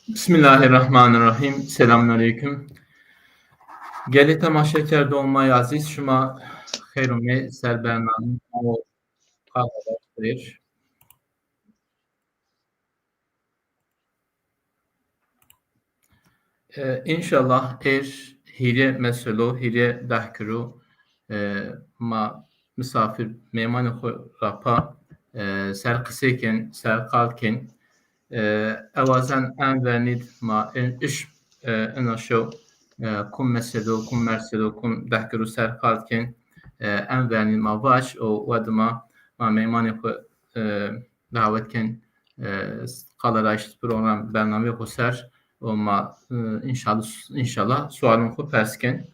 Bismillahirrahmanirrahim. Selamünaleyküm. Gelê temaşe kerdo olmayı aziz şuma xêrûmê ser bername xêr. İnşallah hîrê meselo hîrê dehkirû ma misafir mêmanê xwe rapa ser qisêkên serqalkên ewazan em venîd ma iş ina şew kum meselo kum merselo kum dehkirû serqalkên em venîn ma baş û wedima ma mêmanê xwe dawetkên qala program bernameyê xwe ser û ma inşallah sualên xwe perskin.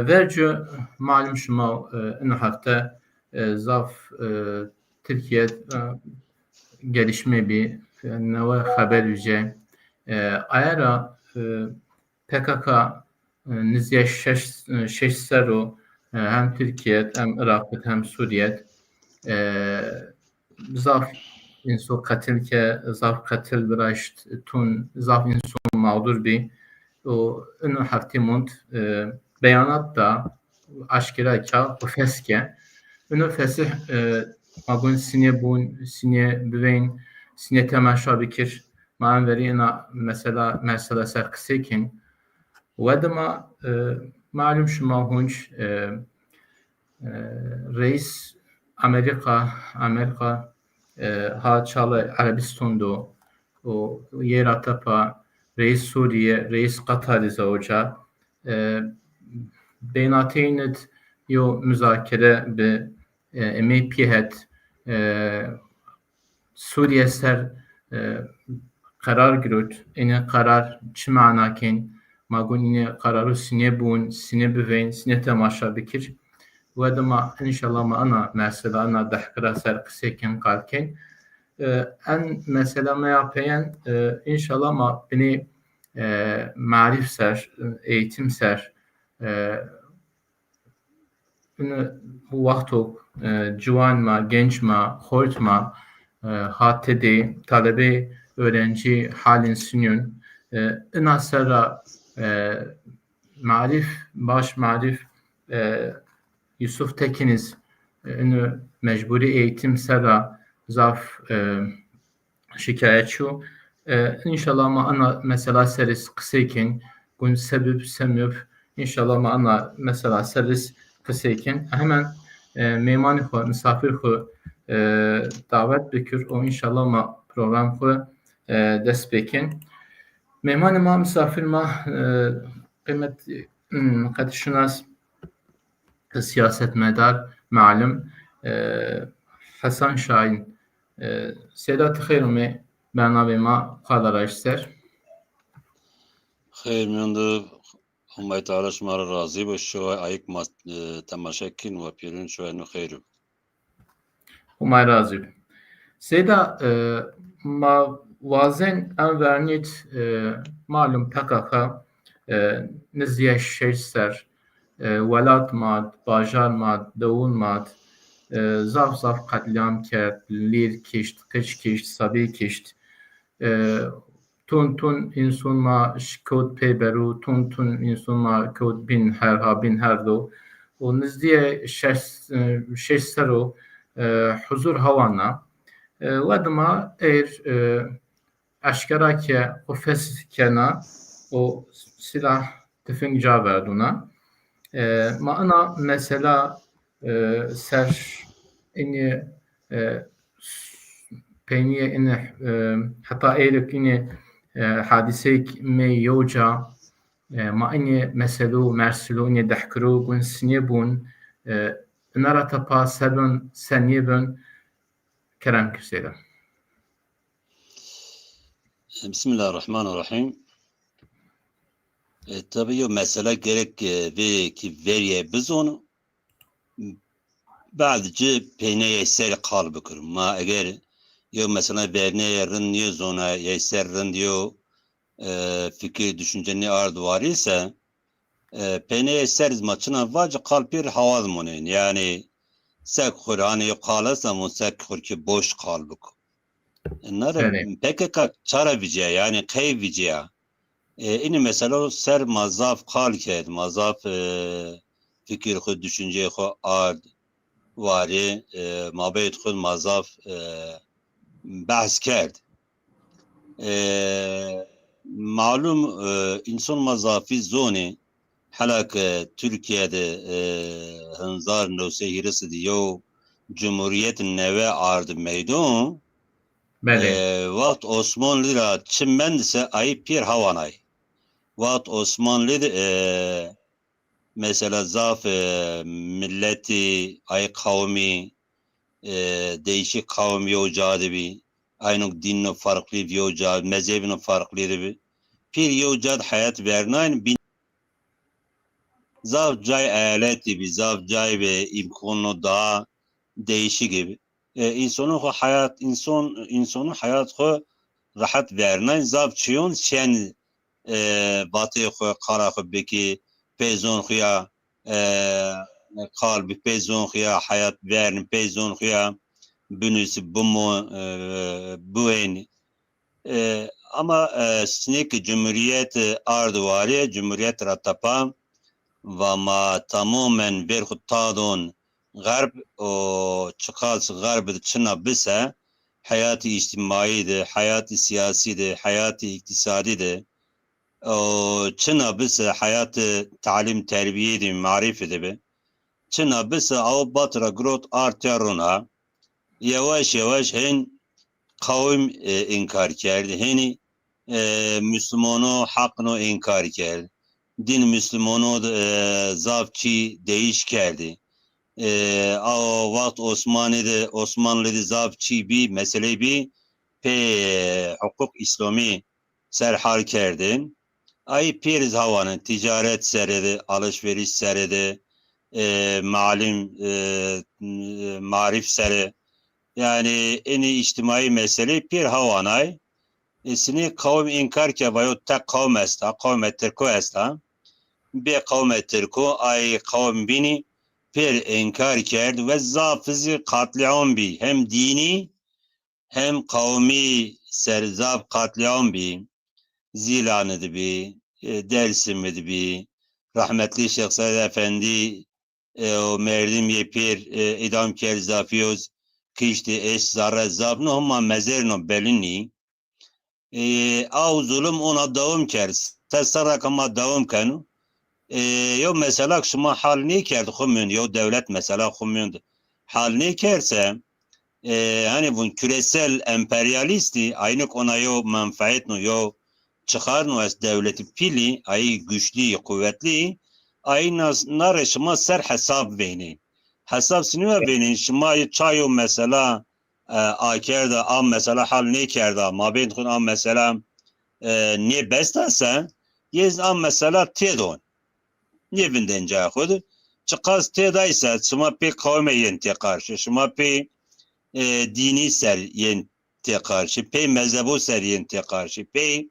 Vercu malum şuma ina hefte zaf Tirkiye gelişme bir neva haber yüce ayara PKK nizye şeş seru hem Türkiye hem Irak hem Suriye zaf inso katil ke zaf katil biraşt tun zaf inso mağdur bir o inu hafti mont beyanat da aşkira ka o feske inu fesih magun sinye bun sinye büveyn sinye temaşa bikir ma verina mesela ser kısekin wedima malum şuma hunç reis Amerika ha çalı Arabistan'da o yer atapa reis Suriye reis Katar'ı zavuca beynateynet yo müzakere be MPHet Suriye ser karar girut ine karar çi manakin magun ine kararı sine bun sine büveyn sine temaşa bikir wedima inşallah ma ana mesela ana dehkira ser kısekin kalken en mesela me yapayan inşallah ma beni marif ser eğitim ser bu vaktok civan ma genç ma hort ma hatede talebe öğrenci halin sinyon ina sera marif baş marif Yusuf Tekiniz ünü mecburi eğitim sera zaf şikayetçi inşallah ma ana mesela seris kısayken gun sebep inşallah ma ana mesela seris kısayken hemen memani xwe misafir xwe davet bikir o inşallah ma program xwe dest bekin memani ma misafir ma kıymet qedşunas siyasetmedar malum Hasan Şahin Sedat xêrûmê bernavê ma qala ser. Xeyr miyandı Humayt Teala şuma ra razî be şoya ayık ma temaşekin ve pîrûn şoya nu xeyr. Humay razî. Seda ma wazen em vernît malum PKK niziye şeş ser welat mat bajar mat dewûn mat zaf qetliam kerd lîr kişt qeç kişt sabî kişt tun inson ma kod pêberû tun inson ma kod bin her do û nizdiye şeş sero huzur hawana wedima eşkera ke o fes kena o silah tüfeng ca verduna ma ana mesela ser ini peyniye ini hatta eyrek ini hadisek me yoca ma ini meselu merselu ini dehkuru gun sinye bun nara tapa sebun senye bun kerem küseyla. Bismillahirrahmanirrahim. Tabii o mesele gerek ve ki veriye biz onu bazı peyneye ser kal bıkır ma eğer yo mesela verne yerin yo zona yeserrin diyor fikir düşünceni ardı var ise peyneye ser maçına vacı kalpir havaz monin yani sek Kur'an'ı kalasam o sek ki boş kalbuk Nara بله PKK çara viciya yani kay viciya. İni mesela ser mazaf kal ked, mazaf fikir xud, düşünce xud ard vari, mabeyt xud mazaf bahs kerd. Malum insan mazafi zoni halak Türkiye'de hınzar nose hirisi diyor Cumhuriyet neve ard meydun. بله Vakt Osmanlı ra çimmendise ayı pir havanay. Vakt Osmanlı mesela zaf milleti ay kavmi değişik kavmi yocadı bir aynı dinle farklı yocadı mezhebine farklıydı bir pir yocad hayat vernayn bin zaf cay aleti bir zaf cay ve imkanı daha değişik gibi insanın hayat insanın hayat rahat vernayn zaf çiyon şen batı kara beki pezon xuya kalbi pezon xuya hayat verin pezon xuya bünüsü bumu bueni ama sinek cumhuriyet arduvari cumhuriyet ratapa ve ma tamamen bir xutadon garb o çıkals garb çına bise hayatı içtimai de hayatı siyasi de hayatı iktisadi de çına bise hayatı talim terbiye de marif de be çına bise av batra grot arteruna yavaş yavaş hen kavim inkar kerdi heni Müslümano hakkını inkar kerdi din Müslümano zavçi değiş kerdi av vakt Osmanlı'da zavçi bir mesele bir pe hukuk İslami serhal kerdi ay piriz havanın ticaret seredi alışveriş seredi malim marif seredi yani en iyi içtimai mesele pir havanay sini kavim inkar ke vayot tek kavim esta kavim Türko esta bir kavim Türko ay kavim bini pir inkar kerdi ve zafizi katliam bi hem dini hem kavmi serzaf katliam bi Zilan'ı bi Dersim'di bi rahmetli Şeyh Said Efendi o merdim ye pir idam ker zafiyoz kişti eş zarra zaf no huma mezerno belini av zulüm ona devam ker tesara kama devam kanu yo mesela şuma hal ne kerdi xumyun yo devlet mesela xumyun hal ne kerse hani bun küresel emperyalisti aynı ona yo menfaat no yo çıkar no es devleti pili ay güçlü kuvvetli ay nar şuma ser hesap beyni hesap sinema beyni şuma çayo mesela akerda am mesela hal ne kerda ma ben khun am mesela ne bestasa yez am mesela tedon ne binden cahud çıkaz tedaysa şuma pe kavme yente karşı şuma pe dini ser yente karşı pe mezhebu ser yente karşı pe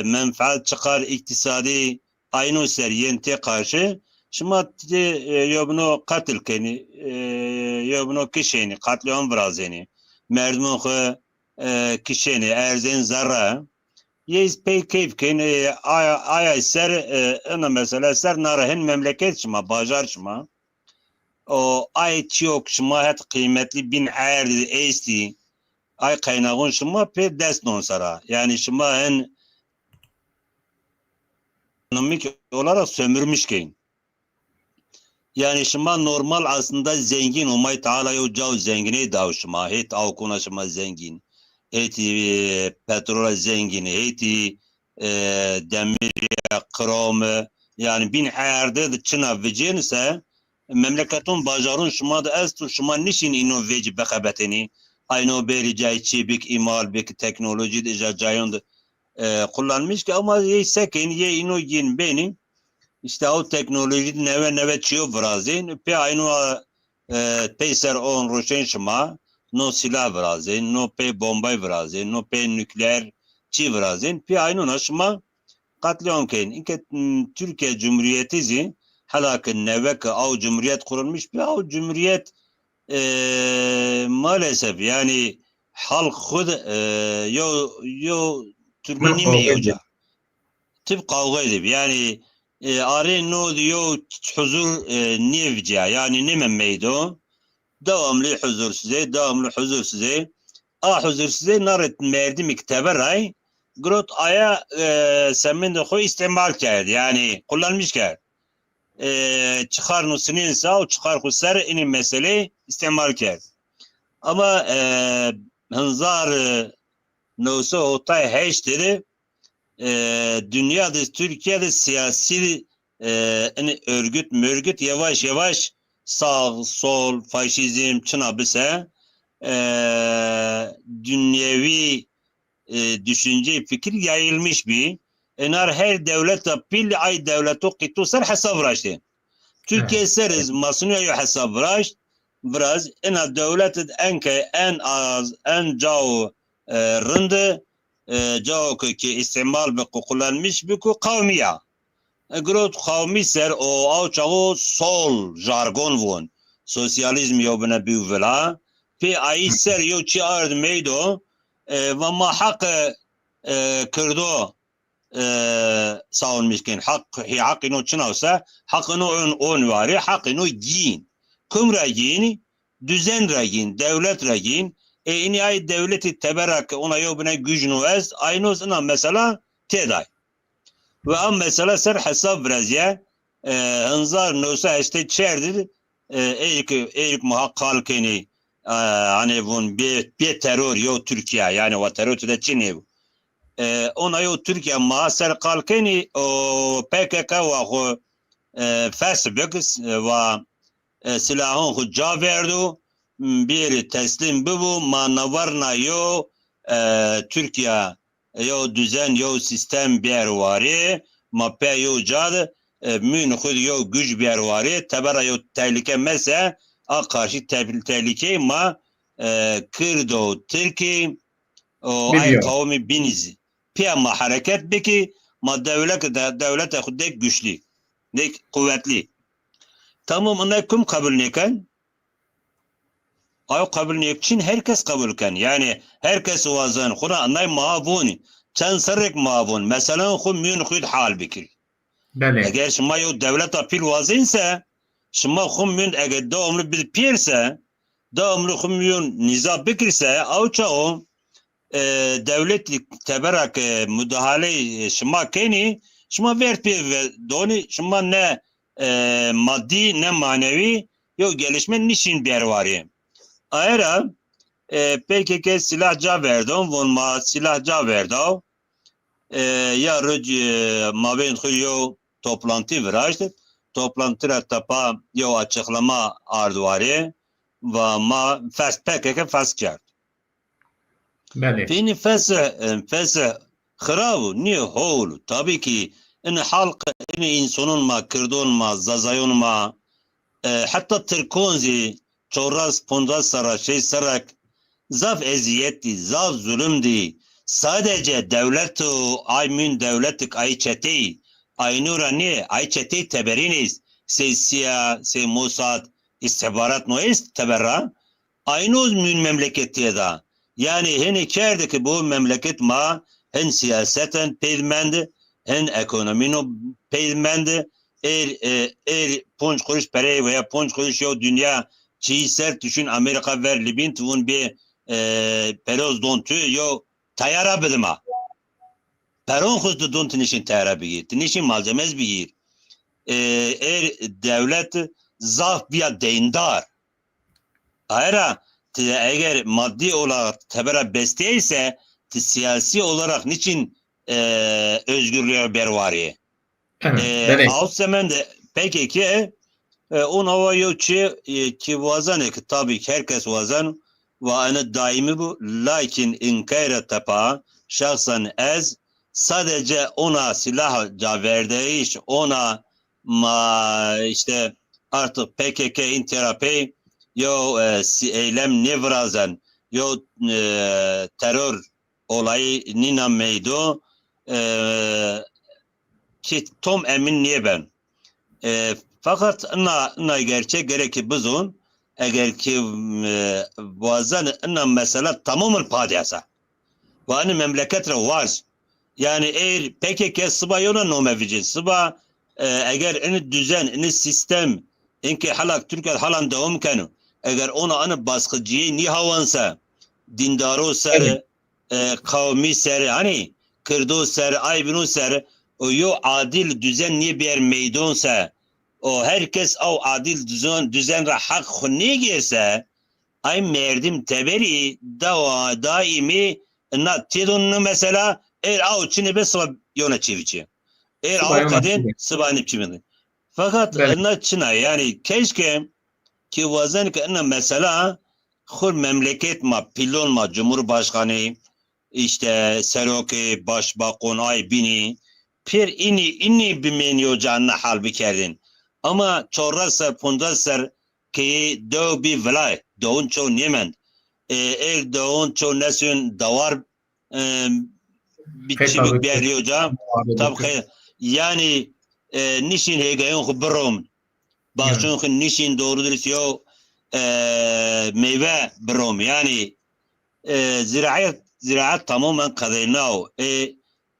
menfaat çıkar iktisadi aynı ser yente karşı şuma yobno katil keni yobno kişeni katliam vrazeni merdmun xo kişeni erzen zarra yes pey keyf keni ay ser ana mesela ser narahin memleket şuma bajar şuma o ay çok şuma het kıymetli bin erdi esti ay kaynağın şuma pe dest non sara yani şuma en ekonomik olarak sömürmüşken yani şuma normal aslında zengin olmayı Teala yo zengini davşıma het avkuna şuma zengin eti petrol zengini eti demir krom yani bin erde çına vecinse memleketin bajarın şuma da estu şuma nişin ino veci bekabetini aynı beri cay çibik imal bek teknoloji de cayond kullanmış ki ama ye sekin ye ino yin benim işte o teknoloji neve çiyor vrazin pe aynı peyser on roşen şuma no silah vrazin no pe bombay vrazin no pe nükleer çi vrazin pe aynı naşma katliam kein inke Türkiye Cumhuriyeti halakin neve ki o cumhuriyet kurulmuş pe o cumhuriyet maalesef yani halk خود yo Türkmeni mi kavga hoca? Tip kavga edip yani arı no diyor huzur nevciya yani ne meydo devamlı devamlı size huzur size naret merdi miktabe ray grot aya semin de koy istimal kerdi yani kullanmış kerdi çıkar nusinin sağ o çıkar kusar inin mesele istimal kerdi ama hınzar nosu otay heş dedi dünyada Türkiye'de siyasi örgüt yavaş yavaş sağ sol faşizm çınabıse dünyevi düşünce fikir yayılmış bir enar her devlet pil ay devlet o kitu ser hesap raştı Türkiye seriz masnuya hesap raş biraz ena devlet en az en cao rındı جاو که استعمال به kullanmış bir kavmiye. Grot kavmi ser o au çavu sol jargon von. Sosyalizm yo bana büvela. Pe ay ser yo çi ard meydo ve ma hak kırdo savunmuşken hak ino çınavsa hak ino on vari hak ino giyin. Kum ragin düzen ragin devlet ragin ini ay devleti teberak ona yobuna gücünü ez aynı ina mesela teday ve am mesela ser hesap brazya hınzar nosa işte çerdi erik muhakkal keni hani bun bir terör yo Türkiye yani o terör de Çin'e ona yo Türkiye maser kalkeni o PKK ve o Facebook ve silahın hücca verdu bir teslim bu manavarna yo Türkiye yo düzen yo sistem bir vari mape yo cad mün khud yo güç bir vari tabara yo tehlike mese a karşı tehlike ma Kürdo Türkiye o ay kavmi biniz piyama hareket beki ma devlet khudek güçlü ne kuvvetli tamam ona kum kabul nekan Ay kabul için herkes kabulken yani herkes vazan khura anay maavuni çan sarık maavun mesela khu mün khud hal bikir eğer şuma yo devlet apil vazinse şuma khu mün eğer devamlı bir pirse devamlı khu mün nizam bikirse au çao devlet teberak müdahale şuma keni şuma ver bir doni şuma ne maddi ne manevi yo gelişme nişin bir vari Ayrıca PKK silahca verdi, vonma silahca verdi. Ya mabin xuyo toplantı vermişti. Toplantıda tapa yo açıklama arduvari ve ma PKK fasket. Fini fesih kharabu niye hol tabii ki in halk in insanın ma kırdon ma zazayun ma hatta Türkonzi çorraz pondaz sara sarak zaf eziyeti zaf zulümdi sadece devlet aymin devletik ay çeti aynura ne ay çeti teberiniz sesiya se Mossad istihbarat nois teberra aynuz mün memleketi da yani hen kerdi ki bu memleket ma hen siyaseten peylmendi hen ekonomino peylmendi ponç kuruş parayı veya ponç kuruş yo dünya çiğ sert düşün Amerika ver Libin tuvun bir peroz dontu yo tayara bilma. Peron kuzdu dontu nişin tayara bir nişin malzemez bir devlet zaf bir deyindar. Ayrıca eğer maddi olarak tebera beste ise siyasi olarak niçin özgürlüğe bervari? Alt zemende peki ki on hava yok ki vazan ki tabii ki herkes vazan ve ana daimi bu lakin inkara tapa şahsen ez sadece ona silah verdiği iş ona işte artık PKK interapi yo eylem nevrazan yo terör olayı nina meydo ki tom emin niye ben fakat na gerçek gerek ki bizon eğer ki bazen inna mesela tamamen padiyasa ve anı memleket var. Yani eğer PKK sıba yona nomevicin sıba eğer ini düzen, ini sistem inki halak Türkiye halan devam kanu. Eğer ona anı baskıcıyı ni havansa dindaro ser kavmi ser hani kırdo ser aybinu ser o yo adil düzen niye bir meydonsa o herkes o adil düzen ra hak khunni girse ay merdim teberi daimi na tidun mesela au çini be sıva yona çevici Sıba au yona kadın çevici. sıva nipçimini fakat Bele. na çina yani keşke ki vazen ki mesela khur memleket ma pilon ma cumhurbaşkanı işte seroki başbakan ay bini pir ini bimeniyor canına hal bikerdin ama çorra ser punda ser ki do bir vlay doğun çoğu nimen el doğun çoğu nesün davar bir çivik bir eriyorca tabi yani nişin hegeyon khubrum başın nişin doğru dürüst yo meyve brom yani ziraat tamamen kadaynav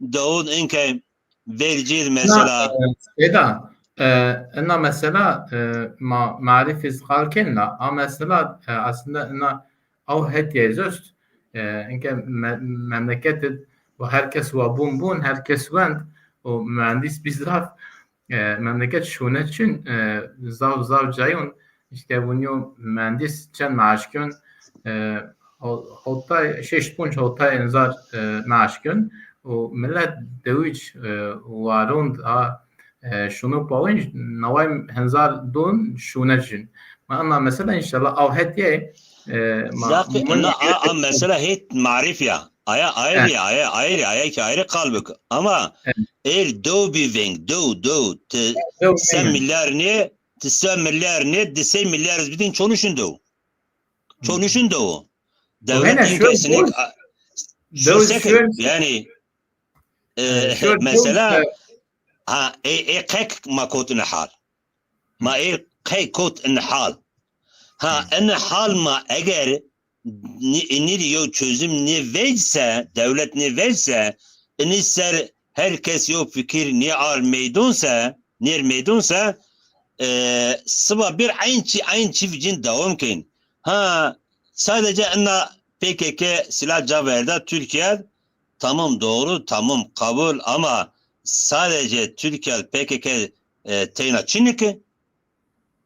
Davud inke vericiydi mesela Eda, ina mesela marif izgal kenna, ama mesela aslında ina av hediye zöst, inke memleketet ve herkes ve bun herkes vend o mühendis bizraf memleket şune için zav cayun işte bunu mühendis çen maaşkün hatta şeş punç hatta enzar maaşkün o millet deviç varund ha şunu pavin navay henzar don şunecin ama mesela inşallah av hediye zaki mesela hit marif ya ayrı kalbik ama eğer do bir veng do sen milyar ne sen milyar ne dese milyar bidin çonuşun do devletin kesinlik yani mesela kek makot hal ma kek hal ha en hal ma eğer ne diyor çözüm ne verse devlet ne verse ne ser herkes yok fikir ne ar meydonsa sıva bir aynı çiftcin devam kein ha sadece enna PKK silah caverda Türkiye tamam doğru tamam kabul ama sadece Türkiye PKK teyna Çin'ki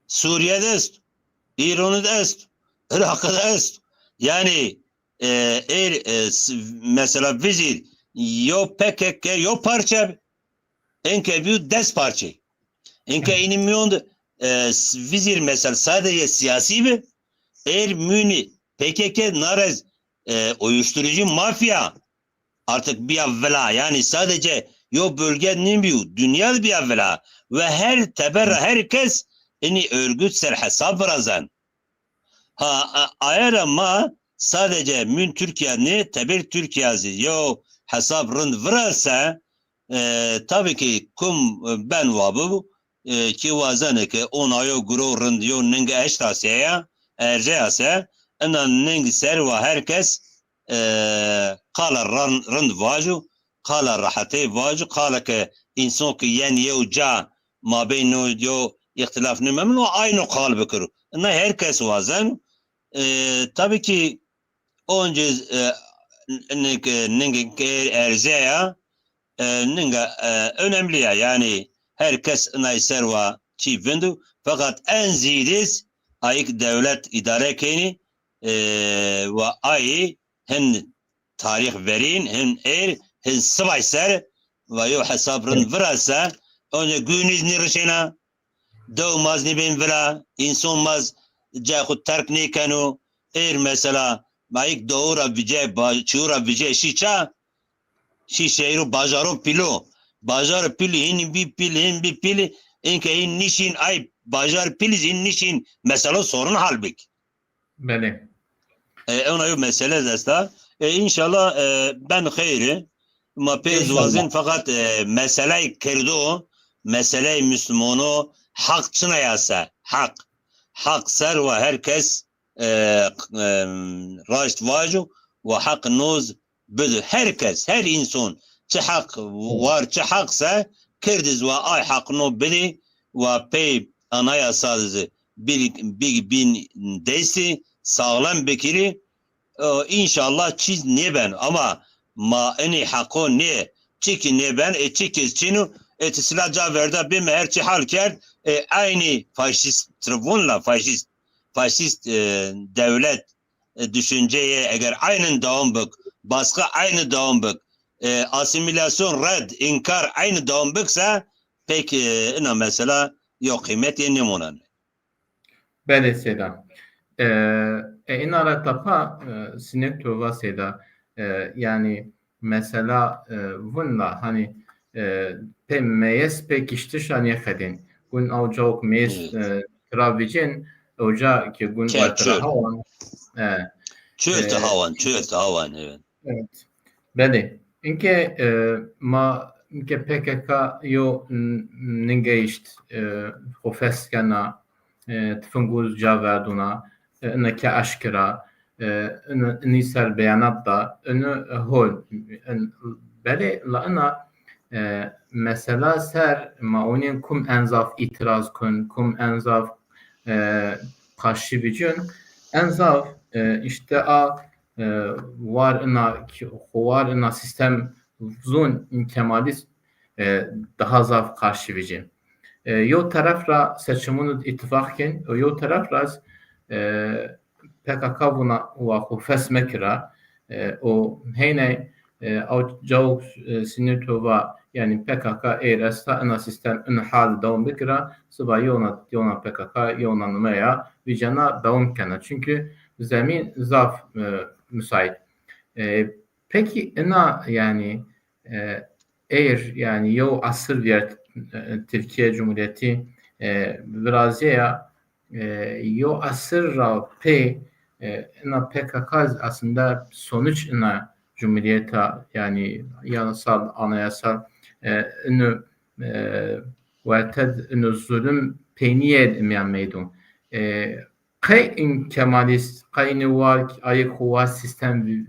Suriye'de est İran'da est Irak'ta est yani mesela vizir yo PKK yo parça enke bir des parça enke inimiyon vizir mesela sadece siyasi mi müni PKK narez uyuşturucu mafya artık bir evvela yani sadece yo bölgenin bir dünya bir evvela ve her teberra herkes örgüt ser hesap razan ayar ama sadece mün Türkiye'ni teber Türkiye'si yo hesap rın vrasa tabii ki kum ben vabu ki vazanı ki onayo guru rın yo nenge eştasya erceyase enan nenge ser ve herkes qala rın vaju qala rahate vaju qala ki insan ki yani yo ca ma beyno yo ihtilaf ne memnun aynı kal bikir ne herkes vazan tabii ki önce nenge erzeya nenge önemli ya yani herkes nayser ve çivindu fakat en zidiz ayık devlet idare keni ve ayı hen tarih verin hen sıvayser ve yo hesabrın vrasa önce günüz nirişena doğmaz ni ben vra insanmaz cahut terk ne kanu mesela ayık doğura bice çura bice şiça şişeru bajaro pilo bajar pili hin bir pili enke hin nişin ay bajar pili hin nişin mesela sorun halbik bele ona yok mesele desta inşallah ben hayri ma pez vazin fakat mesele kirdo mesele Müslümano hak çınayasa hak hak ser ve herkes raşt vaju ve hak noz bıdı. Herkes, her insan çi hak var, çi haksa kirdiz ve ay hak no bıdı ve pey anayasazı bir bin desi sağlam bekiri inşallah çiz ne ben ama ma eni hakon ne çiki ne ben çiki çinu silah verda bir her hal ker aynı faşist tribunla faşist devlet düşünceye eğer aynen devam bak baskı aynı devam bak asimilasyon red inkar aynı devam baksa peki ina mesela yok kıymet yeni monan. Bele seda. In ara tapa sinek tova seda. Yani mesela bunla hani pe meyes pe kiştişan yekadin. Gun avcak meyes travicin oca ki gun vartıra havan. Çölte havan evet. Evet. Bele. İnke inke PKK yo ningeişt profes kana tfunguz caverduna neke aşkira nisel beyanat da önü hol bele lana mesela ser maonin kum enzaf itiraz kun kum enzaf karşı vicun enzaf işte var ina sistem zon kemalist daha zaf karşı vicun yo tarafra seçimunu ittifakken yo tarafra PKK buna ve fesmekra o hene o cevap sinirtova yani PKK eresta ana sistem en hal devam bikra sıva yona PKK yona numaya vicana devam kana çünkü zemin zaf müsait. Peki ena yani eğer yani yo asır bir Türkiye Cumhuriyeti Vrazia yo asırra pe ina PKK aslında sonuç ina Cumhuriyeta yani yanasal anayasal inu verted inu zulüm peyniye edmeyen meydun kay in kemalist kay ni var ayık huva sistem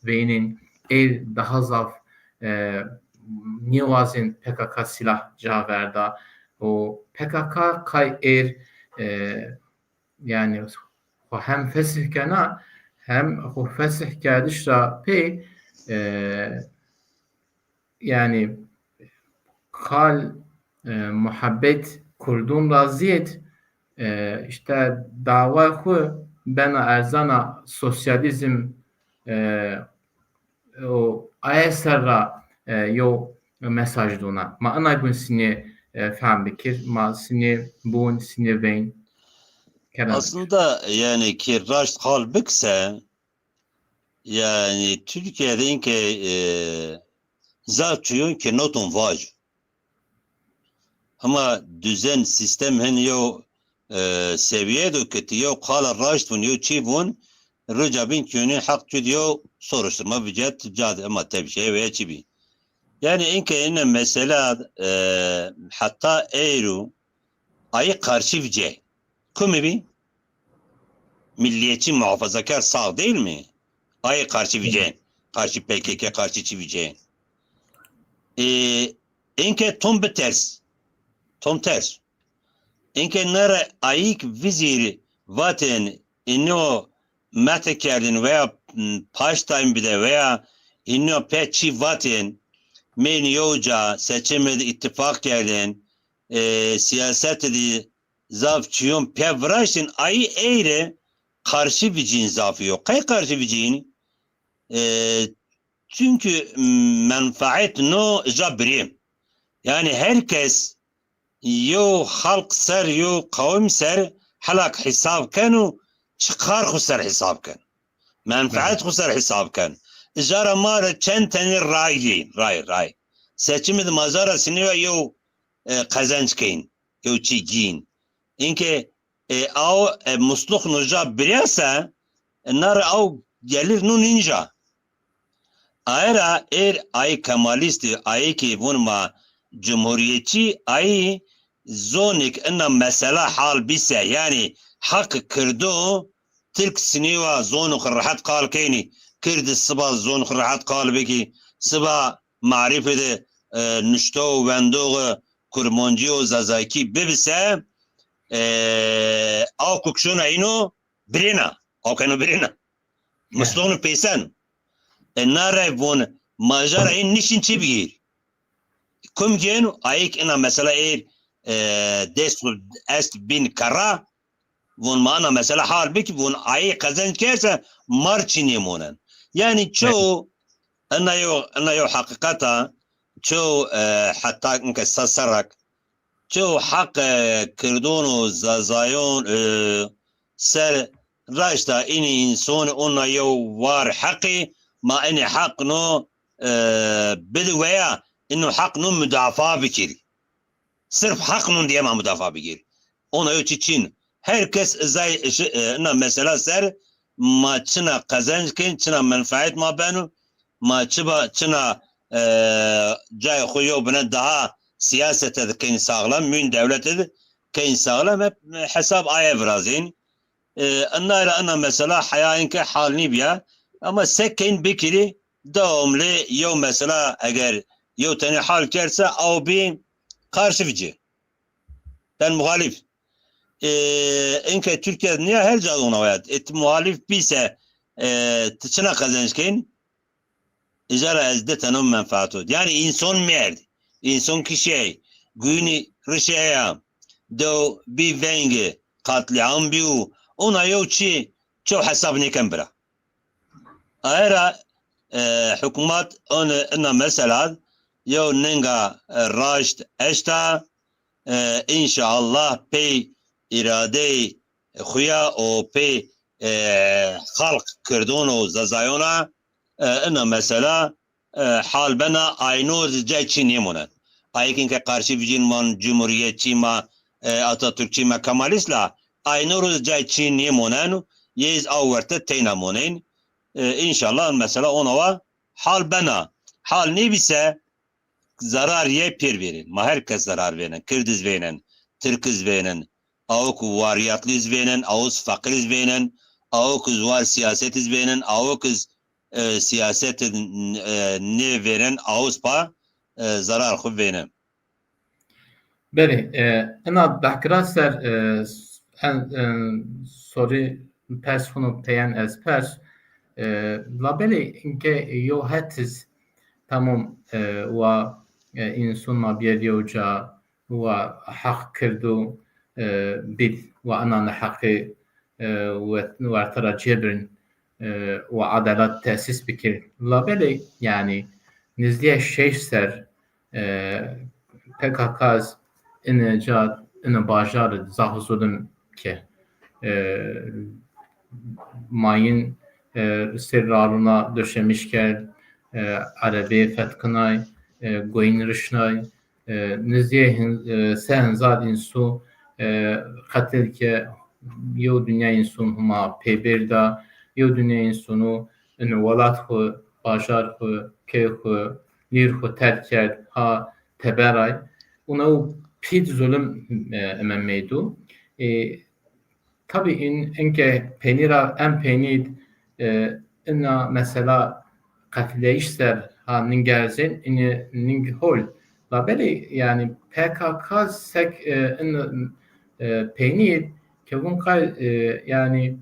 veynin el daha zaf nivazin PKK silah caverda o PKK kay yani hem fesih kana hem o fesih kadişra pe yani kal muhabbet kurdun raziyet işte dava hu bena erzana sosyalizm o ayesera yo mesaj dona ma ana gun sini fem bikir ma sini bun sini vein aslında yani ki raşt halbükse yani Türkiye'de inke zaten ki notun var ama düzen sistem hen yo seviyede kötü yo kala raşt bun yo çivun rıcabin köyünün hak diyor soruşturma vücut cadı ama tabii şey veya çibi. Yani inke inne mesela hatta eğru ayı karşı vücut. Kumi bi? Milliyetçi muhafazakar sağ değil mi? Ayı karşı vücut. Karşı PKK karşı çivicen. İnke tom ters. Tom ters. İnke nere ayık viziri vaten ino metekerdin veya paştayım bir de veya ino peçi vaten meni yoca seçimde ittifak geldin siyasetedi zafçıyım pevraşın ayı eğre karşı bir cin zafı yok. Kay karşı bir cin? Çünkü menfaat no jabrim. Yani herkes yo halk ser yo kavim ser halak hesap kanu çıkar kusar hesap kan. Menfaat kusar hesap kan. İzara mara çen tane ray. Seçimde mazara siniyor yo kazanç keyin. Yo çiğin. İnke av musluk nuca biriyse nar av gelir nu ninja. Ayrıca ay kemalisti ay ki bunma cumhuriyetçi ay zonik inna mesela hal bise yani حق كردو تلك سنيوة زون خرحت قال كيني كرد الصبا زون خرحت قال بكي صبا معرفة نشتو وندوغ كرمونجيو زازايكي ببسه او كوكشونا اینو برينا او كانوا برينا مصلون بيسان النار بون ماجرا این نشين چی بگیر كم جينو ايك انا مثلا ايه دست است بين كرا بون معنا مثلا حال بك بون اي قزنج كيسه مارچيني مونن يعني شو انا يو حقيقتا شو حتى انك سسرك شو حق كردون وزازايون سر راشتا اني انسان انا يو وار حقي ما اني حق نو بدويا انه حق نو مدافع بكيري صرف حق نو ديما مدافع بكيري انا يو تشين herkes زي انا مثلا سر ما تشنا قزنج كين تشنا منفعت ما بينه ما تشبا تشنا جاي خويو بندها سياسة كين ساغلم من دولة كين ساغلم حساب آية برازين أنا مثلا حياة كحال نبيا أما سكين بكري دوم لي يوم مثلا أجر يو تاني حال كرسة أو بين قارش فيجي تان مخالف إنك تركيا نيا هل جالونا وياد مخالف بيسه تشنا قزنج كين إجارة أزدت أنهم منفعته يعني إنسان مرد إنسان كشي قوني رشايا دو بي فينجي قاتل عم بيو اونا يو چي شو حساب نيكن برا ايرا حكومات انا مثلا يو ننگا راشت اشتا ان شاء الله بي اراده خويا او بي خلق كردون زازايونا انا مثلا حال بنا اينوز جاي چي نيمونن ايكن که قارشی بجین من جمهوریتی ما آتاتورکچی ما کمالیسلا aynı جای چین نمونن یز آورته تینمونن انشالله مثلا اونها حال بنا حال نبیسه zarar ye pir verin ma herkes zarar verin Kürdiz verin Türkiz verin avuk variyatlıyız verin avuz fakiriz verin avuk var siyasetiz verin avuk siyaset ne verin avuz pa zarar خو بینم بله انا بحکرا سر سوری پس خونو پیان از پس لابلی اینکه یو هتز تمام و انسان ما بیاریو جا و حق کردو بید و انا نحقی و ارترا جبرن و عدالت تأسیس بکر لابلی yani نزدیه 6 سر PKK's in bajar zah zulüm ki mayın serraruna döşemişker Arabi fetkınay goyin rışnay niziye sen zat insu katil ki yo dünya insun huma peberda yo dünya insunu in velat xo bajar xo ke xo nir xo terk kerd ha teberay ona pid zulüm ememmeydu. Tabii inke penira en penid inna mesela katleişler ha ningerzin ning hol la beli yani PKK sek in penid kevun kal yani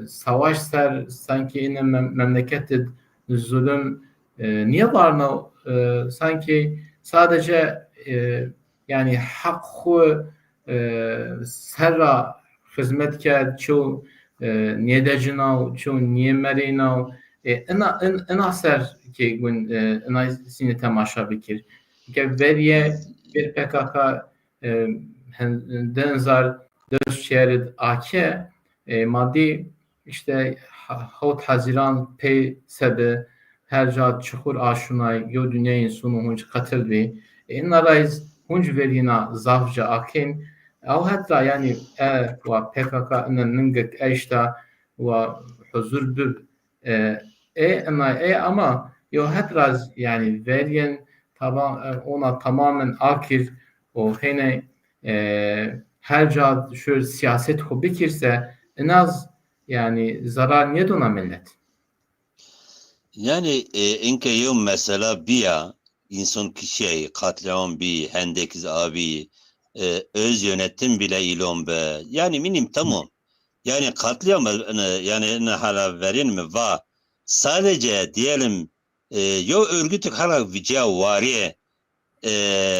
savaşlar sanki in memleketin zulüm niye varna sanki sadece yani hakkı serra hizmet kerd ço niyedecinav ço niyemerinav ena ser ki gün ena sini temaşa bikir ki veriye bir PKK denzar döş şerid ake maddi işte Havut Haziran pey sebe her jat çukur aşunay yo dünya insunu hunç katıl bi inarayız hunç verina zavca akin او hatta yani ve PKK'nın ningek eşta ve huzur bir ama yo hatta yani veriyen taban ona tamamen akir o hene her ca şöyle siyaset hobi kirse en az yani zarar niye dona millet? Yani inke yom mesela biya insan kişiyi katliam bir hendekiz abi öz yönetim bile ilon be. Yani minim tamam. Yani katliam yani ne hala verin mi va sadece diyelim yo örgütük hala vica variye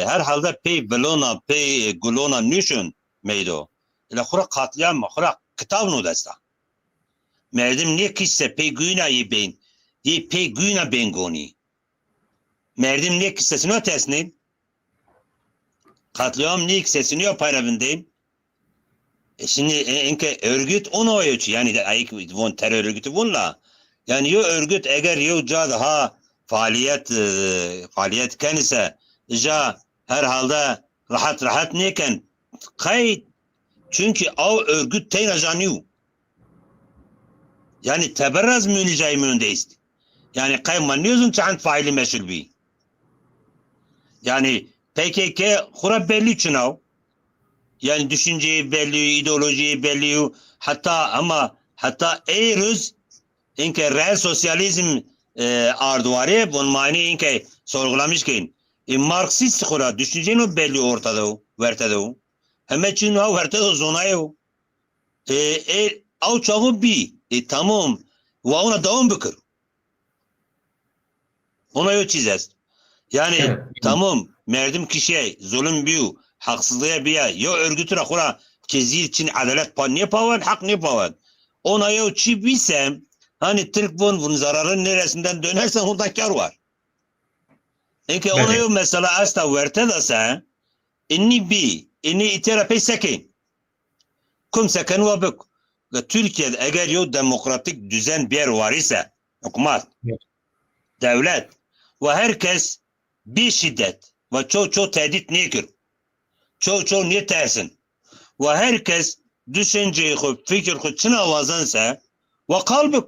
her halde pey belona pey gulona nüşün meydo. İla kura katliam kura kitab nu desta. Merdim niye kişse pey güna beyin ye pey güna bengoni. Merdim niye kişsesini ötesinin katliam niye kişsesini yok payrabındayım. Şimdi enke örgüt onu oyucu yani de ayık von terör örgütü bunla. Yani yo örgüt eğer yo daha faaliyet kendisi ja herhalde rahat neken kay çünkü o örgüt teyin ajanıyor. Yani teberraz münicay mündeyist. Yani kay manıyorsun çan faili meşhur bir. Yani PKK kura belli çınav. Yani düşünceyi belli, ideolojiyi belli. Hatta eğeriz inke real sosyalizm arduvarı bunun mani inke sorgulamışken Marksist kura düşüncenin belli ortada vertede. Hemen çünkü o vertede zonayı. Av çağı bir tamam ve ona devam bıkır. Ona yok çizeriz. Yani Evet. tamam merdim kişiye zulüm biyu haksızlığa biya yo örgütü rakura çizgi için adalet niye pavan hak niye pavan ona yo çi bilsem hani Türk bunun zararın neresinden dönersen ondan kar var. Enke ona yo mesela asta verte da sen inni iterapi sekin kum seken ve bük ve Türkiye'de eğer yo demokratik düzen bir var ise hükümet Evet. devlet ve herkes bir şiddet ve çok tehdit nekir. Çok niye tersin. Ve herkes düşünceyi fikir çına vazansa ve kalbik.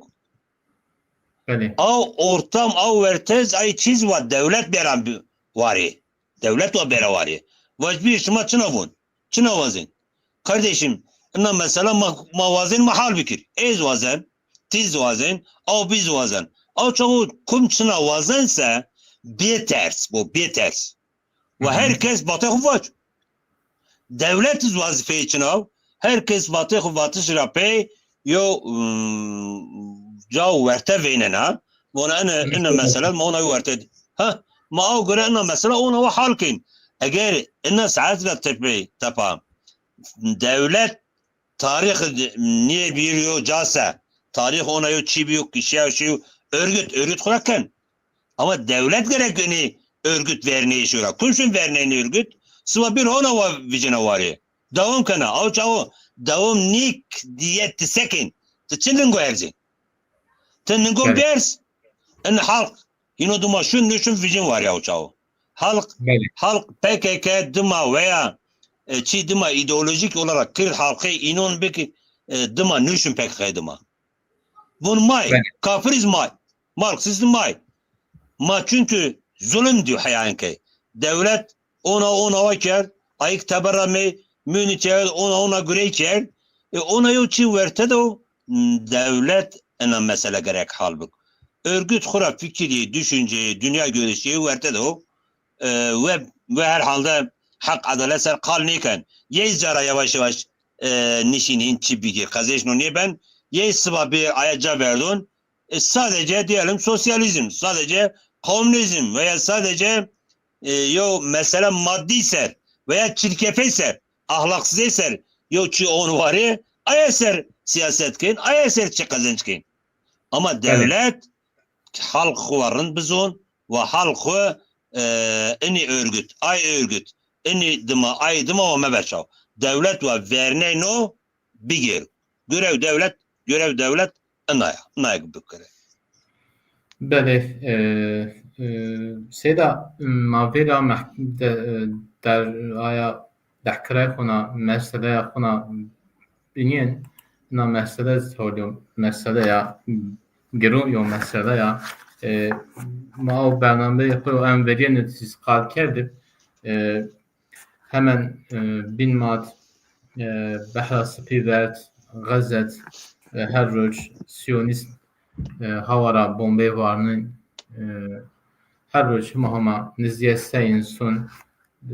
Beli. Av ortam av vertez ay çiz ve devlet beren bir vari. Devlet ve bere vari. Ve bir şuma çına vun. Çına vazın. Kardeşim mesela mavazin mahal bikir. Ez vazın. Tiz vazın. Av biz vazın. Av çoğu kum çına vazansa bir ters. Bu bir ters. Ve herkes batı huvvaç. Devlet vazife için herkes batı şirapey yo jav verte veynena ona ene mesela ma ona verte ha ma o göre ene mesela ona ve halkin eğer ene saatla tapa devlet tarih niye bir yo casa tarih ona yo çibi yok kişiye şu örgüt kurakken ama devlet gerekeni örgüt verneyi şura kumşun verneyi örgüt sıva bir ona var vicina var ya devam kana av çao devam nik diyet sekin tıçının goyerzi tının go bers en halk yine duma şun vicin var ya çao halk PKK duma veya çi duma ideolojik olarak Kürt halkı inon beki duma nüşün PKK duma bun may kafiriz may Marksizm may ma çünkü zulüm diyor hayankey. Devlet ona vakar ayık tabarame müniter ona göre ker ona yoçi verte de devlet ena mesele gerek halbuk. Örgüt kura fikri, düşünceyi, dünya görüşü verte de ve herhalde hak adalet ser kalniken yez cara yavaş yavaş nişinin çibigi kazeşno niye ben yez sıva bir ayaca verdin sadece diyelim sosyalizm sadece komünizm veya sadece yo mesela maddi ser veya çirkefe ser ahlaksız eser yo çi on varı ay eser siyasetken ay eser çi kazançken ama devlet halk varın bizon ve halkı ini örgüt ay örgüt ini dıma ay dıma ve mebeşav devlet ve verne no bigir görev devlet anaya gibi kere. بله سیدا ماویرا در آیا دکره خونه مسئله خونه بینین نه مسئله سوالیم مسئله یا گرون یا مسئله یا ما o برنامه yapıyor enveriye siz kal kerdip hemen bin maat Behra Spivert, Gazet, her roj Siyonist havara bombe varının her roj mahama nizye seyin sun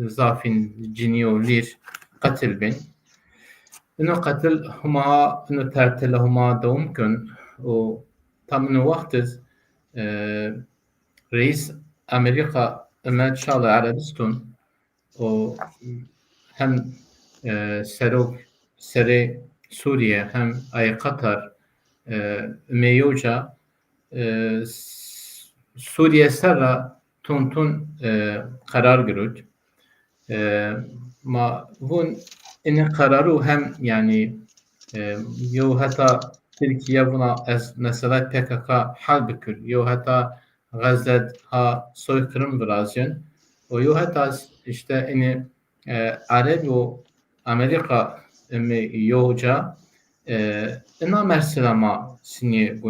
zafin ciniyo lir katil bin. إنه قتل هما إنه ترتله هما دوم كن وتم إنه وقت رئيس أمريكا ما شاء الله عربستون وهم سروك سري سوريا هم أي قطر ميوجا سوريا سرا تون قرار گرود ما هون این قرارو هم yani yo hatta Türkiye buna mesela PKK hal bükür. Yo hatta Gazze ha soykırım birazcın. O yo hatta işte ini Arab o Amerika mi yoca ina merselama sini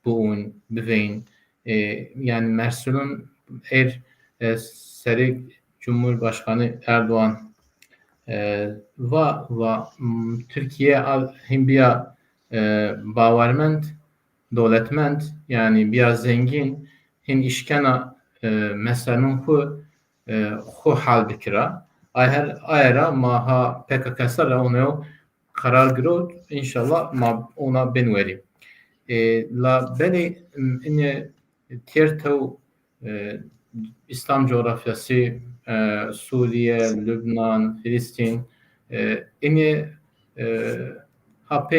buun bivein yani Mersul'un seri Cumhurbaşkanı Erdoğan و Türkiye hinbiya bavermend, devletmend yani biraz zengin hin işkena mesela xu hal bikira ayra maha PKK sara onu karar girot inşallah ma ona ben veri la beni inne tierto İslam coğrafyası Suriye, Lübnan, Filistin ini HP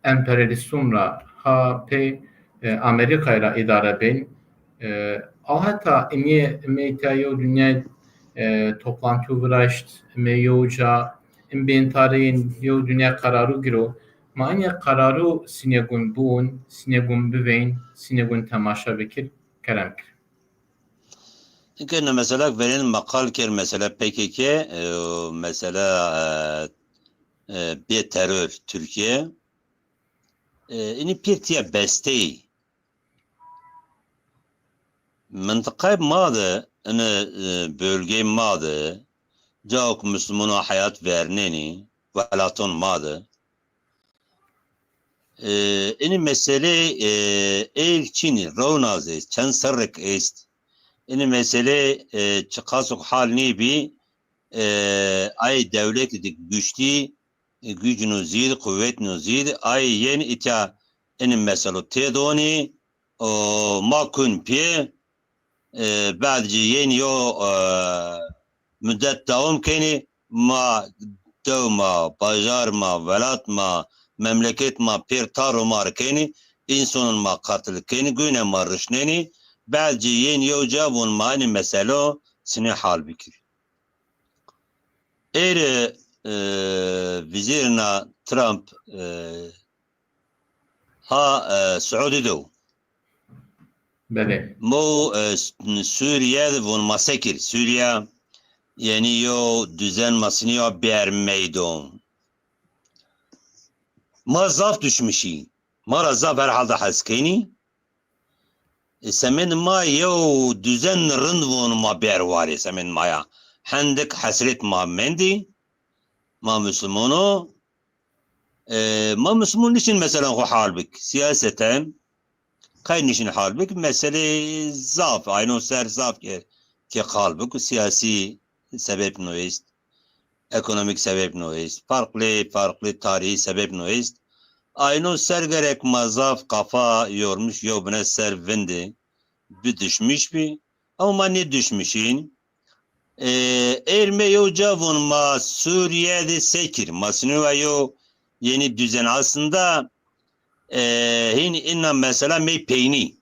emperyalistumra HP Amerika'yla idare bin hatta ini meytayo dünya toplantı uğraşt meyoca bin tarihin yo dünya kararı giro ma aynı kararı sinegun bun sinegun bivein sinegun temaşa bekir kerem. İnke mesela verin makal ker mesela PKK mesela bir terör Türkiye ini pirtiye besteyi mıntıkayı madı ini bölgeyi madı cavuk Müslümana hayat verneni velaton madı ini mesele ilk Çin'i Ronalds çen sarık est ini mesele çıkasuk halini bir ay devlet güçlü gücünü zil kuvvetini zil ay yeni ita ini mesele tedoni o makun pi بعدجي yeni yo müddet devam keni ma devma bajarma velatma memleket ma per taro mar keni insanın ma katil keni güne marışneni belki yeni yocavun mani meselo sine hal bikir. Eğer vizirna Trump Suudi'de Bele. Mo Suriye'de vun masekir. Suriye yeni yo düzen masini yo ber meydon. Ma zaf düşmüşi. Mara zaf herhalde haskeni. Semen ma yo düzen rındvun ma ber var semen maya. Hendek hasret ma mendi. Ma Müslümano. Ma Müslüman için mesela o halbik. Siyaseten kayın için halbik. Mesele zaf. Aynı ser zaf ki halbik. Siyasi sebep noist. Ekonomik sebep noist. Farklı tarihi sebep noist. Aynı ser gerek mazaf kafa yormuş yo buna ser vindi bir düşmüş bir ama ne düşmüşün elme yo cavun ma Suriye'de sekir masnuva yo yeni düzen aslında hin inna mesela meypeyni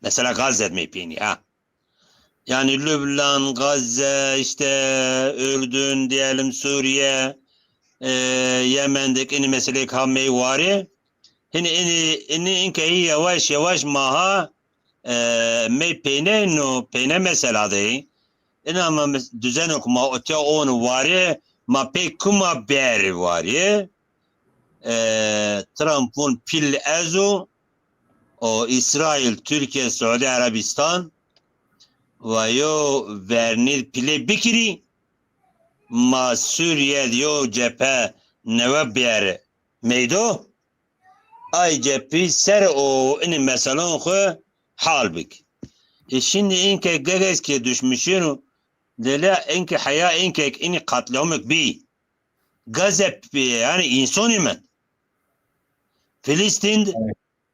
mesela Gazze meypeyni ha yani Lübnan, Gazze işte Ürdün diyelim Suriye Yemen'deki ini mesele kameyi var. Ini inke yavaş yavaş maha me peyne mesela de. İna ama düzen okuma öte onu var. Ma pek kuma ber var. Trump'un pil ezo o İsrail, Türkiye, Suudi Arabistan ve yo vernil pile bikiri. ما Suriye diyor cephe neve bir meydo ay cephi ser o ini meselon xo halbik. Şimdi inke geges ki düşmüşün dela inke haya inke ini katliamak bi gazep yani insani men Filistin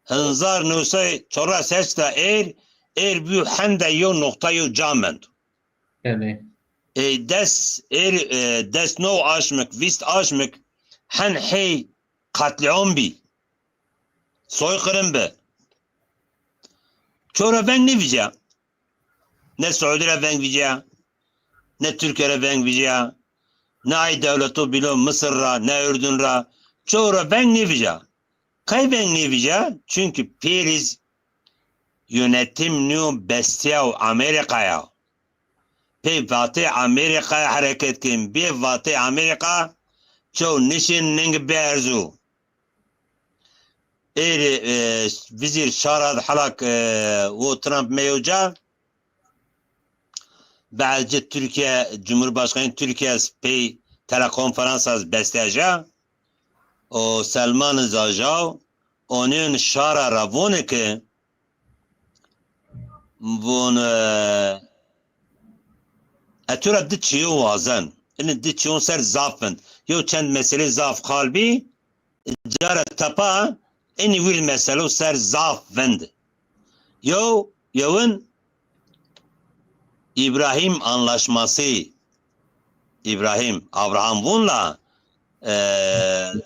hınzar nusay çora sesta büyük hende yo noktayı camend. بله Des no aşmak, vist aşmak hen hey katliam bi. Soykırım be. Çora ben ne vice? Ne Suudi'ye ben vice? Ne Türkiye'ye ben vice? Ne ay devleti bilo Mısır'a, ne Ürdün'ra. Çora ben ne vice? Kay ben ne vice? Çünkü Periz yönetim nu bestiya Amerika'ya. Pe vatı Amerika'ya hareket kim. Bir vatı Amerika çoğu nişin ning berzu. Vizir şarad halak o Trump mevca. Bazı Türkiye Cumhurbaşkanı Türkiye pe telekonferans az besteja. O Selman Zajav onun şara ravone ki bun Atura ditçiyo vazen. İni ditçiyon ser zafın. Yo çend mesele zaf kalbi. Cara tapa ini vil mesele ser zafınd. Yovun İbrahim anlaşması Abraham bunla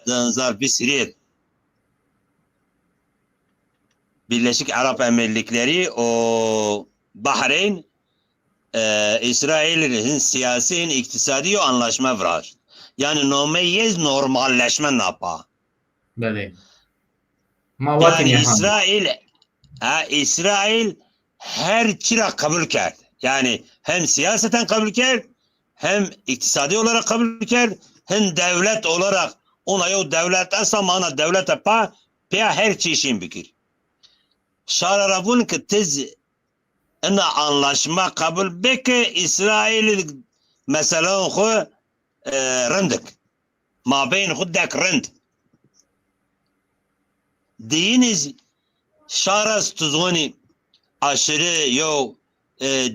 dınzar bir siriyet. Birleşik Arap Emirlikleri o Bahreyn İsrail'in siyasi, iktisadi anlaşma var. Yani normalleşme napa. بله Yani İsrail her çıra kabul kerdi. Yani hem siyaseten kabul kerdi, hem iktisadi olarak kabul kerdi, hem devlet olarak ona yo devlet esamana devlet pa her çeşin bikir. Şararabun ki tez ina anlaşma kabul beke İsrail mesela xo rendik. Mabeyn xuddek rend. Diniz şaras tuzgoni aşırı yo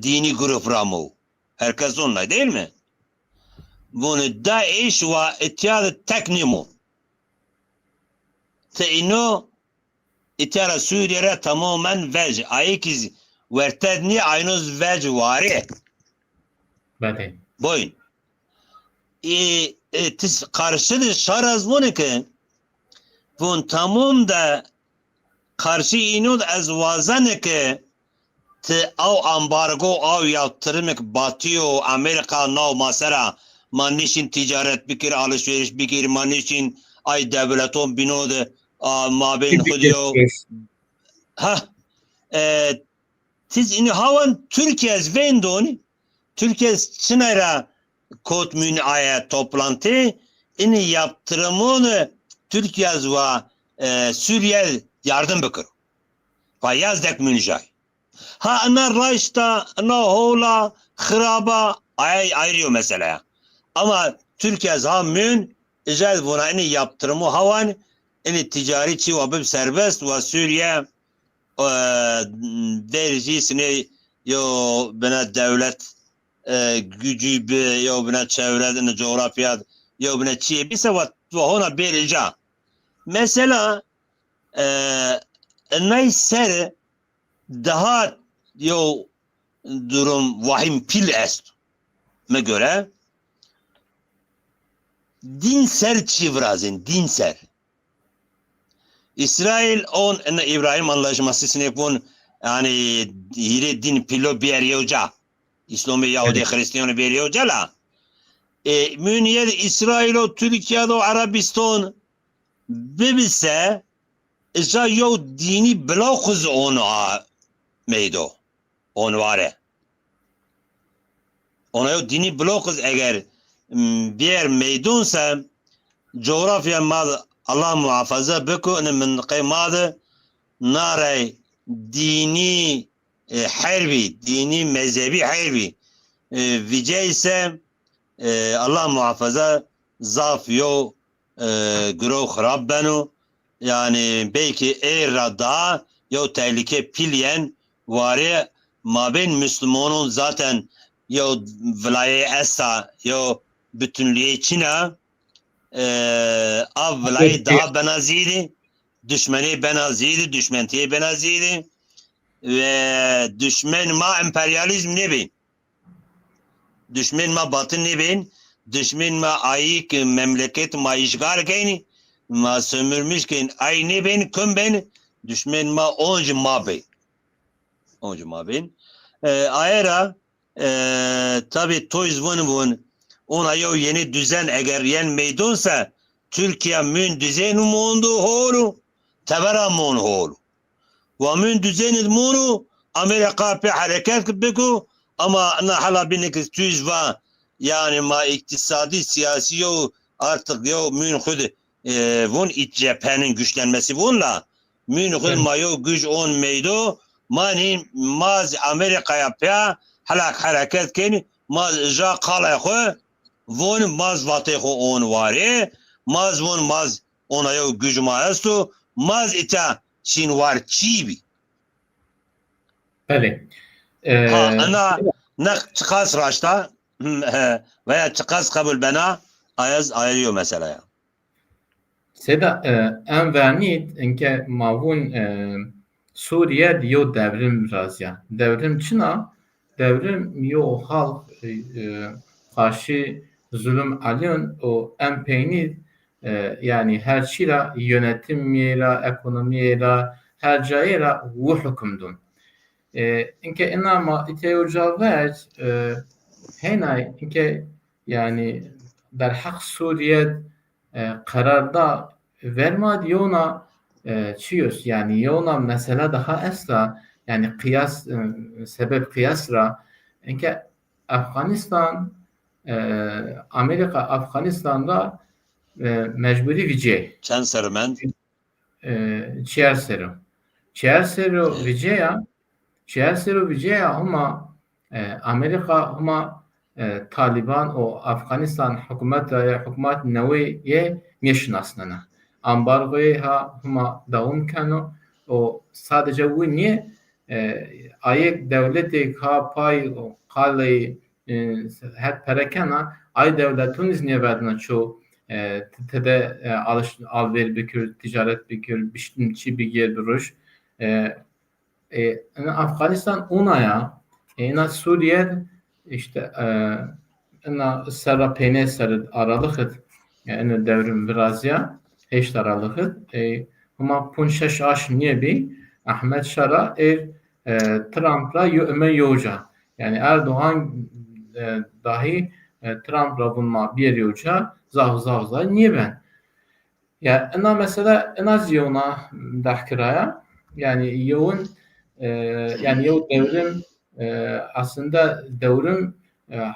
dini grup ramu. Herkes onunla değil mi? Bunu Daesh ve İttihad teknimu. Te ino İttihad Suriye'ye tamamen vec. Ayıkiz vertedni aynuz vec vari. بله Boyun. Karşıdır şaraz bunu ki bun tamam da karşı inod az vazane ki te av ambargo av yaptırmak batıyor Amerika nav masara manişin ticaret bikir alışveriş bikir manişin ay devleton binode mabeyn xudiyo ha tiz ini havan Türkiye zvendoni Türkiye sınıra kotmün aya toplantı ini yaptırımını Türkiye ve Suriye yardım bakır. Ve yazdek münjay. Ha ana raşta, ana hola, khiraba ayrıyor mesela. Ama Türkiye zammün icad buna ini yaptırımı havan ini ticari çi ve bib serbest ve Suriye derecesine yo bina devlet gücü bir yo bina çevre coğrafya yo bina çiğ bir sevat ve ona belirca. Mesela neyse daha yo durum vahim pil est me göre dinser çivrazin dinser İsrail on İbrahim anlaşmasını yapın yani hire din pilo bir yoca İslam'ı Yahudi Hristiyanı bir yoca la Müniyet İsrail o Türkiye'de o Arabistan bibise İsa yo dini blokuz onu meydo on vare ona yo dini blokuz eğer bir meydunsa coğrafya mad Allah muhafaza beko min kıymadı nare dini harbi dini mezhebi harbi vice ise Allah muhafaza zaf yo gro xarab beno yani belki eğer daha yo tehlike pilyen var mabin Müslümanın zaten yo vilaye esa yo bütünlüğü içine av vilaye daha benaziydi düşmeni benaziydi düşmentiye benaziydi ve düşman ma emperyalizm ne bin düşman ma batın ne bin düşman ma ayık memleket ma işgal keyni ma sömürmüş keyin ay ne bin küm bin düşman ma onca ma bin onca ma bin ayera tabi toys vun ona yo yeni düzen eğer yen meydunsa Türkiye mün düzeni mondu horu tevera mon horu ve mün düzeni monu Amerika pe hareket biku ama ana hala binek tüz va yani ma iktisadi siyasi yo artık yo mün khud vun iç cephenin güçlenmesi bunla mün khud ma yo güç on meydo mani maz Amerika'ya pe halak hareket keni maz ja qala khu vun maz vatı khu on vare maz vun maz ona yo güç maestu maz ita Çin var çibi Bele. ha ana nak çıkas raşta veya çıkas kabul bana ayaz ayırıyor mesela. Seda em vernit inke mavun Suriye diyo devrim razya. Devrim çina devrim yo halk karşı zulüm alın o em peynir yani her şeyle yönetimle ekonomiyle her cayla bu hükümdün. İnke inama iteyocaver henay inke yani der hak Suriye kararda vermedi yona çiyoruz yani yona mesela daha esra yani kıyas sebep kıyasra inke Afganistan Amerika Afganistan'da mecburi vice Chancerment Çersero viceya ama Amerika ama Taliban o Afganistan hükümet neviye neşnasnana. Ambargoya ha huma davam kano o sadece bu niye ayek devleti ka pay o kalay her perekana ay devletun izniye verdina ço tede alver bikür ticaret bikür biştimçi bir yer duruş Afganistan onaya ina Suriye işte ina serra peyne ser aralık yani devrim biraz ya eşit aralık ama punşeş aş niye bir Ahmet Şara Trump'la öme yoca yani Erdoğan dahi Trump'la bununla bir yoca zav niye ben ya ina mesela ina ziyona dahkiraya yani yoğun yani o devrim aslında devrim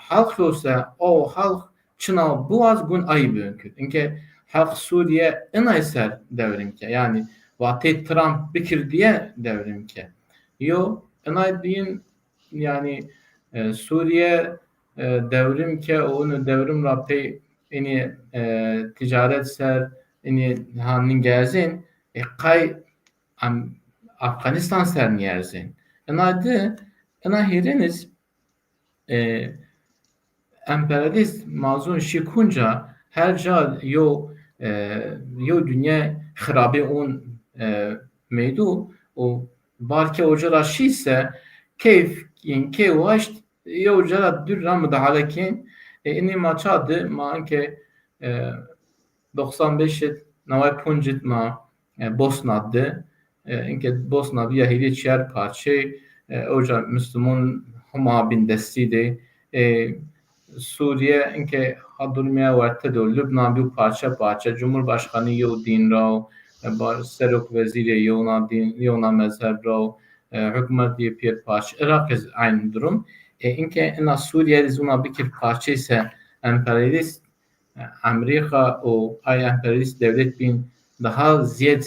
halk olsa o halk çınav bu az gün ayıbı mümkün. İnke halk Suriye en eser devrim ki yani vatı Trump bikir diye devrim ki. Yo en ayıbın yani Suriye devrim ki onu devrim rapey ini ticaret ser ini hanin gezin kay Afganistan serniyerzin. Ena hiriniz emperyalist mazun şikunca her ca yo dünya xirabe on meydu o barke ocara şise keyf in ke vaşt yo ocara dürra müdahalekin ini maçadı ma ke 95 navay punjit ma Bosna'dı اینکه بوسنا بیا هیچ چهار parça oca Müslüman huma bin destiydi Suriye اینکه hadurmaya vardı da Lübnan bir parça Cumhurbaşkanı Yudin Rao Serok Veziri Yona mezhep Rao hükümet diye bir parça Irak aynı durum اینکه en Suriye zona bir parça ise emperyalist Amerika o ay emperyalist devlet bin daha ziyad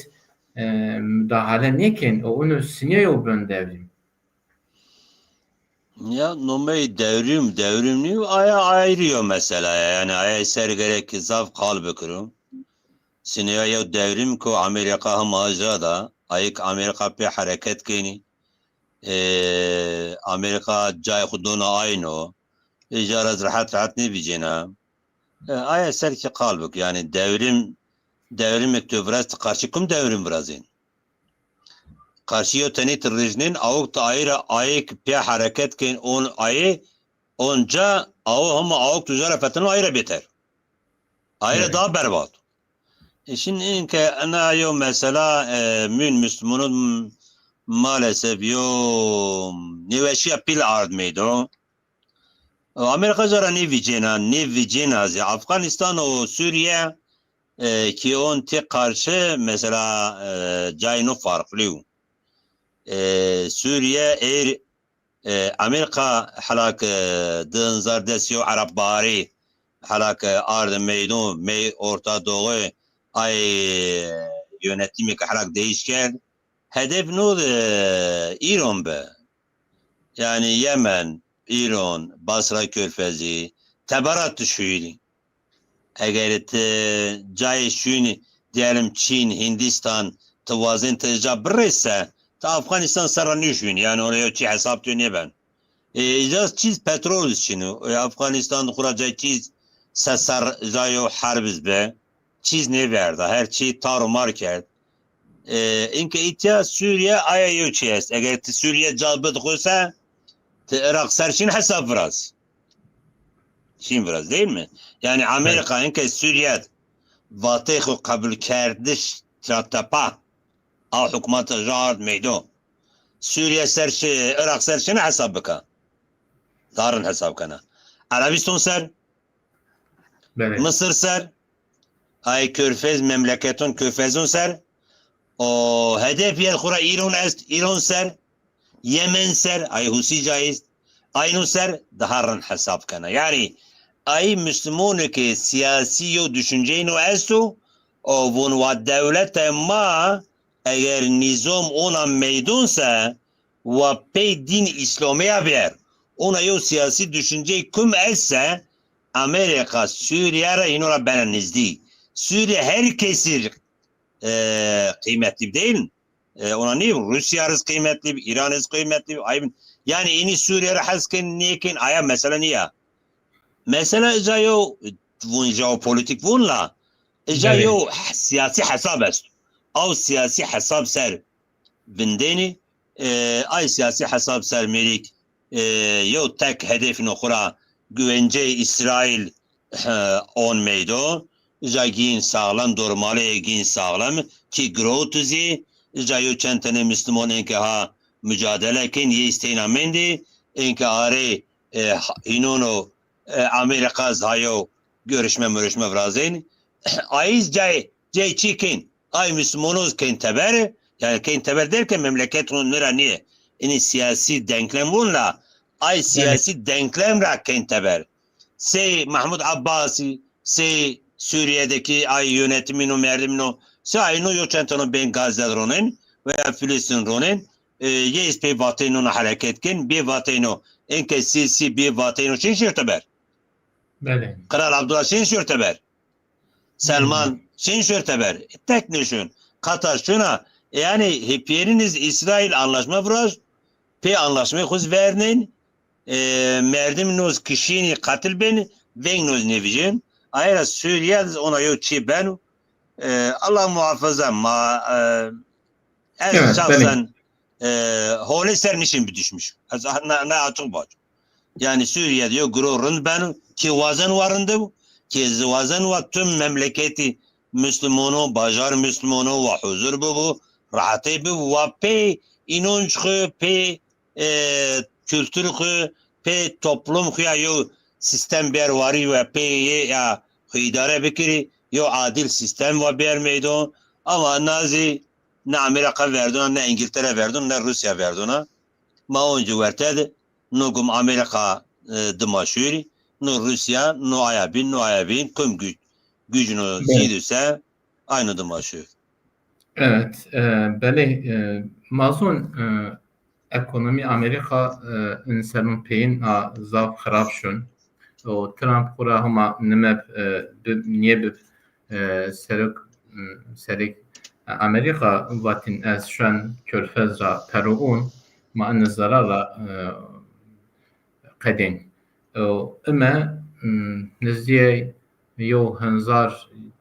müdahale nekin o onu sineye o ben devrim. Ya nomeyi devrimli aya ayırıyor mesela yani aya ser gerek zaf kalbi kırım. Sinaya ya devrim ko Amerika ham ajada ayık Amerika pe hareket keni. Amerika cay khuduna ayno. İcaraz rahat ne bicena. Aya ser ki kalbik yani devrim ektöbraz karşı kum devrim brazin. Karşıya tenit rejinin avuk ta ayık pe hareket keni on ayı onca ama avuk tüzara fetinu ayrı biter. Ayrı daha berbat. Şimdi inke ana yo mesela Müslümanın maalesef yo neveşiye pil ard meydo. Amerika zara ne vicena Afganistan o Suriye ki on tek karşı mesela cayno farklı. Suriye Amerika halak dınzar desiyo Arap bari halak ard meydo Orta Doğu ay yönetimi halak değişken hedef ne İran be. Yani Yemen, İran, Basra Körfezi, tebarat düşüyor. Eğer cay şuni diyelim Çin, Hindistan tevazın tecabır ise ta Afganistan saranıyor yani oraya çi hesap dönüyor ben. İcaz çiz petrol için Afganistan kuracağı çiz sesar zayo harbiz be. Çiz ne verdi? Her şey tarumar kerd. İnke itya Suriye aya yok çiz. Eğer Suriye cazbet koysa Irak serçin hesap biraz. Şimdi biraz değil mi? Yani Amerika inke Suriye vatı kabul kerdiş tratapa a hükümete jard meydo. Suriye serçi Irak serçin hesap bika. Darın hesap kana. Arabistan ser, Mısır ser, ay körfez memleketun körfezun ser. O hedef yer kura İran ser, Yemen ser, ay Husi caiz. Aynı ser daharın hesap kana. Yani ay Müslümanı ki siyasi o düşünceyin o estu o bunun devlet ma eğer nizam ona meydunsa ve pey din İslamiye ver ona yo siyasi düşünceyi küm etse Amerika Suriye'ye inora bana nizdi. Suriye herkesi kıymetli değil. Ona ne Rusya kıymetli, İran kıymetli. Yani ini Suriye'ye hasken nekin aya mesela niye? Mesela icayı jeopolitik bunla icayı siyasi hesap est. Av siyasi hesap ser bindeni ay siyasi hesap ser melik yo tek hedefin okura güvence İsrail on meydo icayın sağlam normale gin sağlam ki grotuzi icayı çentene Müslüman enke ha mücadele ken ye isteyin amendi enke are inono Amerika zayo görüşme vrazin aiz cay çikin ay Müslümanız ken teber yani ken teber derken memleketin nere niye ini siyasi denklem bunla ay siyasi denklem ra ken teber se Mahmud Abbasi se Suriye'deki ay yönetimin o merdimin o se ayno yoçentano ben Gazze ronen veya Filistin ronen yes pe vatayno hareketken bir vatayno enke sisi bir vatayno için şirteber Kral Abdullah için şirteber Selman için şirteber tek nişün Katar şuna yani hep yeriniz İsrail anlaşma biraz pe anlaşmayı kuz vernin merdim noz kişini katil beni ven noz nevicin ayrı Suriye ona yok çi ben Allah muhafaza ma ez şahsen hole sermişim bir düşmüş ne açık bak yani Suriye diyor gururun ben ki vazen varındı ki vazen var tüm memleketi Müslümanı bacar Müslümanı ve huzur bu rahatı bu ve pe inanç pe kültür pe toplum yo sistem bervari ve pe ya idare bikiri yo adil sistem ve ber meydon ama Nazi ne Amerika verdi ne İngiltere verdi ne Rusya verdi ma oncu vertedi nugum Amerika dımaşuri no Rusya no ayabin tüm gücünü zidüse aynı dımaşur. Evet, bəli, mazun ekonomi Amerika insanın peyin zav xarab şun. O Trump kura huma nimep niye bir serik Amerika vatin ez şan körfez ra peruun ma an zarara قدين اما نزدیه یو هزار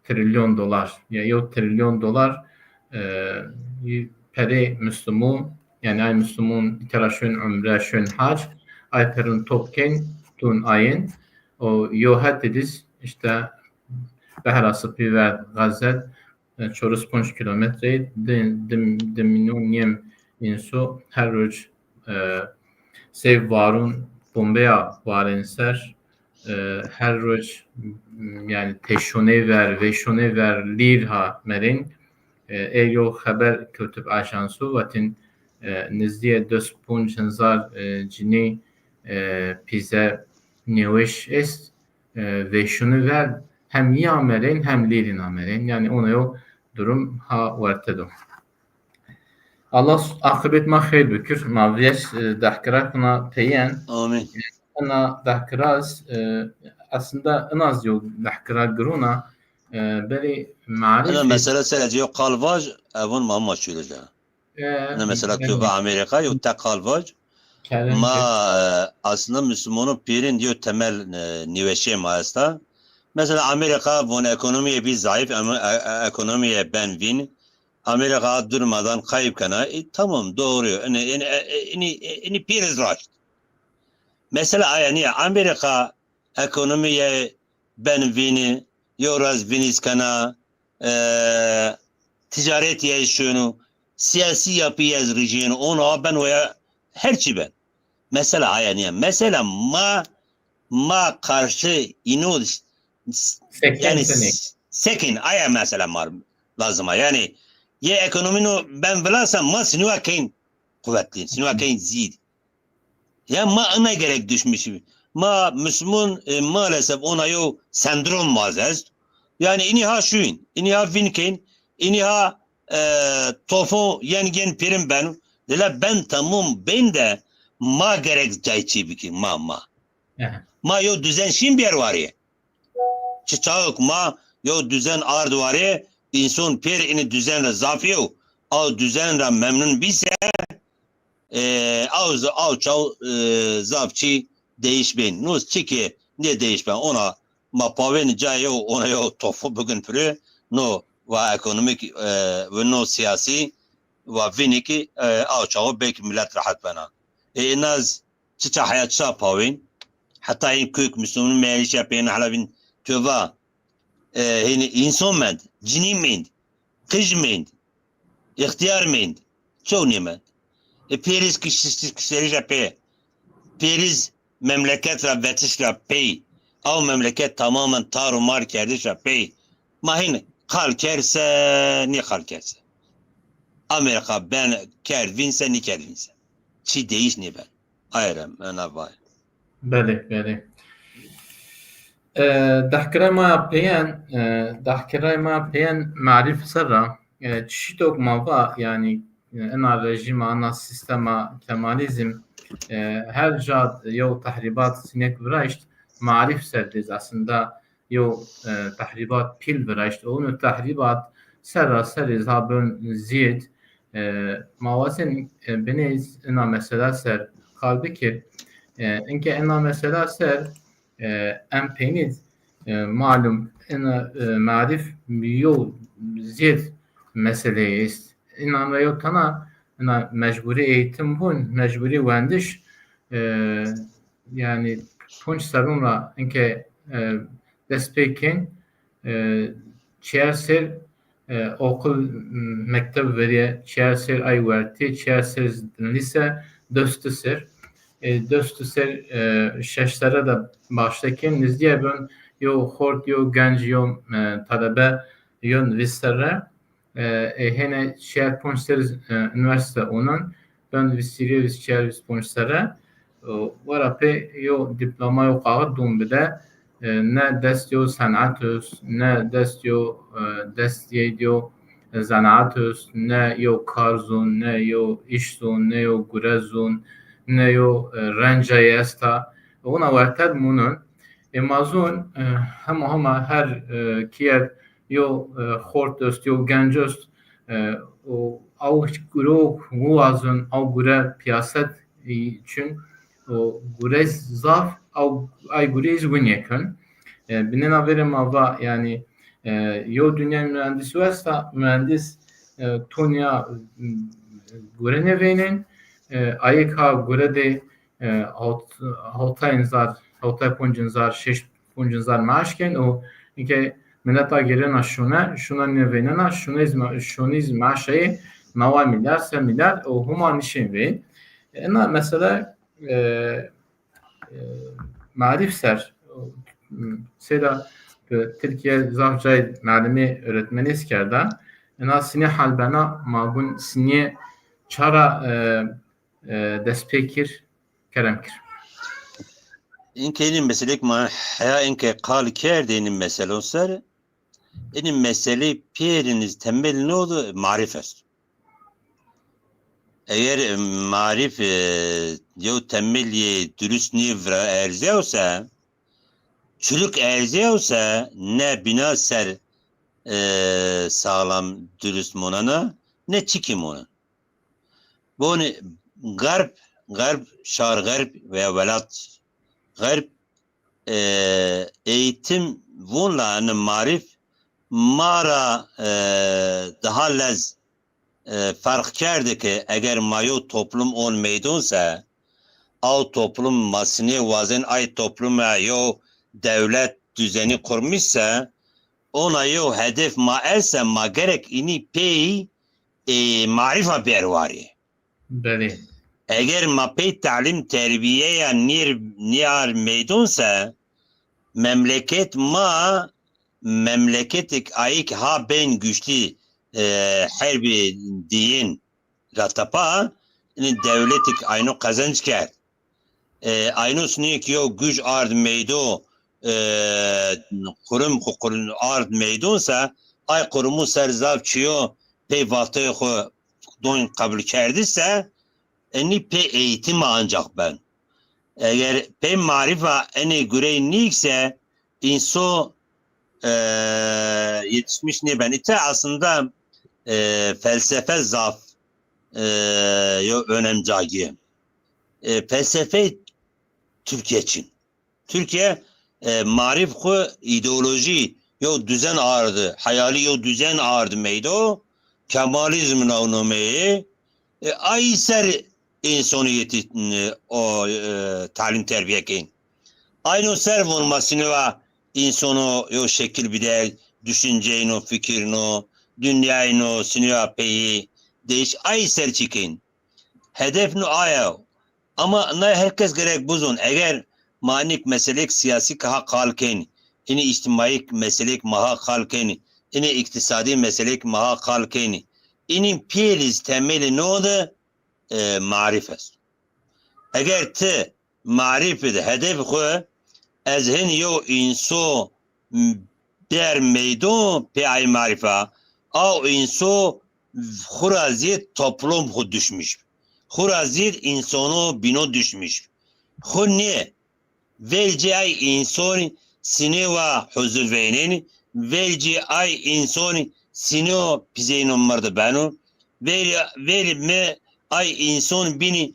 تریلیون دلار یا یو تریلیون دلار peri Müslüman yani ay Müslüman iteraşön umre şön hac ay perin topken tun ayın o yohat ediz işte behrası piver gazet çorus 5 kilometre de milyon yem insu her roç sev varun bombeya varen ser her roç yani teşone ver veşone ver lirha merin eyo haber kötüb ajansu vatin nizdiye 2.5 cini pize newiş est veşone ver hem yamerin hem lirin amerin yani ona yo durum ha vartedo. Allah akıbet ma xeyr bükür. Maviyet dahkıra kuna peyen. Amin. Ana dahkıraz aslında en az yok dahkıra gruna beri marif. Ana mesela sadece yok kalvaj evun ma maçılır da. Ana mesela Küba Amerika yok tek kalvaj. Ma aslında Müslümanın pirin diyor temel niveşe maasta. Mesela Amerika bu ekonomiye bir zayıf ama ekonomiye ben vin. Amerika durmadan kayıp kana tamam doğru yani piriz rahat. Mesela yani Amerika ekonomiye ben vini yoraz viniz kana ticaret yaşını siyasi yapıya rejini ona ben veya her şey ben. Mesela yani mesela ma karşı inu yani sekin aya mesela var lazım yani ye ekonomino ben velasam ma sinuha kain kuvvetli sinuha kain zid ya ma ana gerek düşmüş ma Müslüman maalesef ona yo sendrom mazaz yani iniha şuin iniha vinkein iniha tofo yengen pirim ben tamam ben de ma gerek cayçi biki ma yo düzen şin bir yer var ya çağık ma yo düzen ardı var ya İnsan per ini düzenle zafiyo, o düzenle memnun bise, o çav zafçı değişmeyin. Nus çiki ne değişmen ona ma paveni cayo ona yo tofu bugün pürü no ve ekonomik ve no siyasi ve viniki o çav belki millet rahat bana. Naz çiça hayat şa paven hatta in kök Müslüman meğerişe peyni halavin töva yani insan mend, cini mend, kız mend, ihtiyar mend, çoğu ne mend. Periz kişileri yapıyor. Periz memleketle vetişle yapıyor. O memleket tamamen tarumar kerdiş yapıyor. Mahin kal kerse, ne kal kerse. Amerika ben kervinse, ne kervinse. Çi değiş ne ben. Ayrım, ana vay. Bele. دحكراي ما بيان معرفة سرة تشيتوك مافا يعني انا رجيم انا سيستما كماليزم her jad yo tahribat sinek viraşt marif serdiz aslında yo tahribat pil viraşt onu tahribat serra seriz habön ziyet mavasen beniz ina mesela ser kalbi ki inke ina mesela ser ام peynid malum ina marif yo ziyet meseleyiz ina yo tana ina mecburi eğitim bun mecburi vendiş yani punç sarunla inke despekin çersel okul mektep veriye çersel ay verti çersel lise döstüser döstüser şeşlere de baştakin nizdiye ben yo hort yo genç yo talebe yo nüvistere hene şehir punçları üniversite onun ben visiriye visçer punçları ورقه yo diploma yo kağıt dum bile ne dest yo sanat ne dest yo dest yo zanaat ist, ne yo karzun, ne yo işzun, ne yo gurezun, ne yo renca yesta. Ona vartad munun. Amazon hema her kier yo xort ist, yo genç ist, o au guro muazın au gure piyaset için o gurez zaf au ay gurez winyekun. Binin haberim ama yani yo dünya mühendisi varsa mühendis Tonya Gurenevey'nin ayıka Gurede altay puncunzar şeş puncunzar maaşken o که منتا گرنا شونه نویننا شونیز معشی 9 milyar 3 milyar o huma nişin ve ena mesela marif ser seda Türkiye zavcay malimi öğretmeni iskerda ena sine halbana magun sine çara despekir keremkir. İnke inin meselek ma haya inke kal kerdenin mesele olsa inin mesele piriniz temel ne oldu? Marif est. Eğer marif yo temeli dürüst nivra erze olsa çürük erze olsa ne bina ser sağlam dürüst monana ne çikim ona. Bu ne garp şar garp veya velat garp eğitim bunla marif mara daha lez fark kerdi ki eğer mayo toplum on meydunsa o toplum masini vazen ay toplum yo devlet düzeni kurmuşsa ona yo hedef ma else ma gerek ini pey marifa bervari. Beli. Eğer ma pey talim terbiyeye niyar meydunsa memleketik ayık ha ben güçlü her bir din ratapa devletik aynı kazanç kert. Aynı sınıf ki o güç ard meydo kurum ard meydonsa ay kurumu serzav çiyo pey vatayı don kabul kerdiyse eni pey eğitim ancak ben. Eğer pey marifa eni gürey nikse inso yetişmiş ne ben ite aslında felsefe zaf önemli. Felsefe Türkiye için. Türkiye marif ku ideoloji yo düzen ağırdı. Hayali yo düzen ağırdı meydo. Kemalizmin avnameyi ay ser insaniyeti o talim terbiye keyin. Aynı ser olmasını ve insanı yo şekil bider düşünceyin fikrin dünyayın sinya peyi değiş ay ser çıkın. Hedef no aya ama ne herkes gerek buzun eğer manik meselek siyasi kaha kalken ini içtimai meselek maha kalken ini iktisadi meselek maha kalken ini piyeliz temeli ne oldu? Marifet. Eğer te marifet hedef koy ezhen yo inso der meydon pe ay marifa o inso huraziyet toplum hud düşmüş. Huraziyet insano bino düşmüş. Hunne velci ay insan sineva huzuveynin velci ay insan sineo pizeynon mardı banu veli me ay insan bini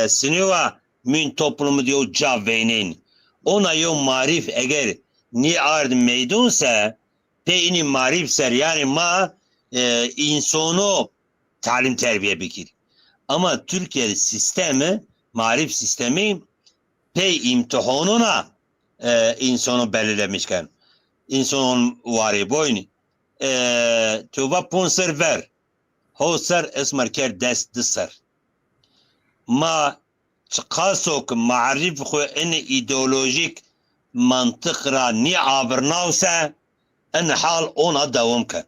sineva min toplumu diyor cavveynin ona yo marif eğer ni ard meydunsa peyni marif ser yani ma insano talim terbiye bikir. Ama Türkiye sistemi, marif sistemi pey imtihanına insanı belirlemişken insanın varı boynu tuva ponser ver hoser esmerker dest dısar ma çıkasok marif ko en ideolojik mantık ra ni abernavsa en hal ona devam kan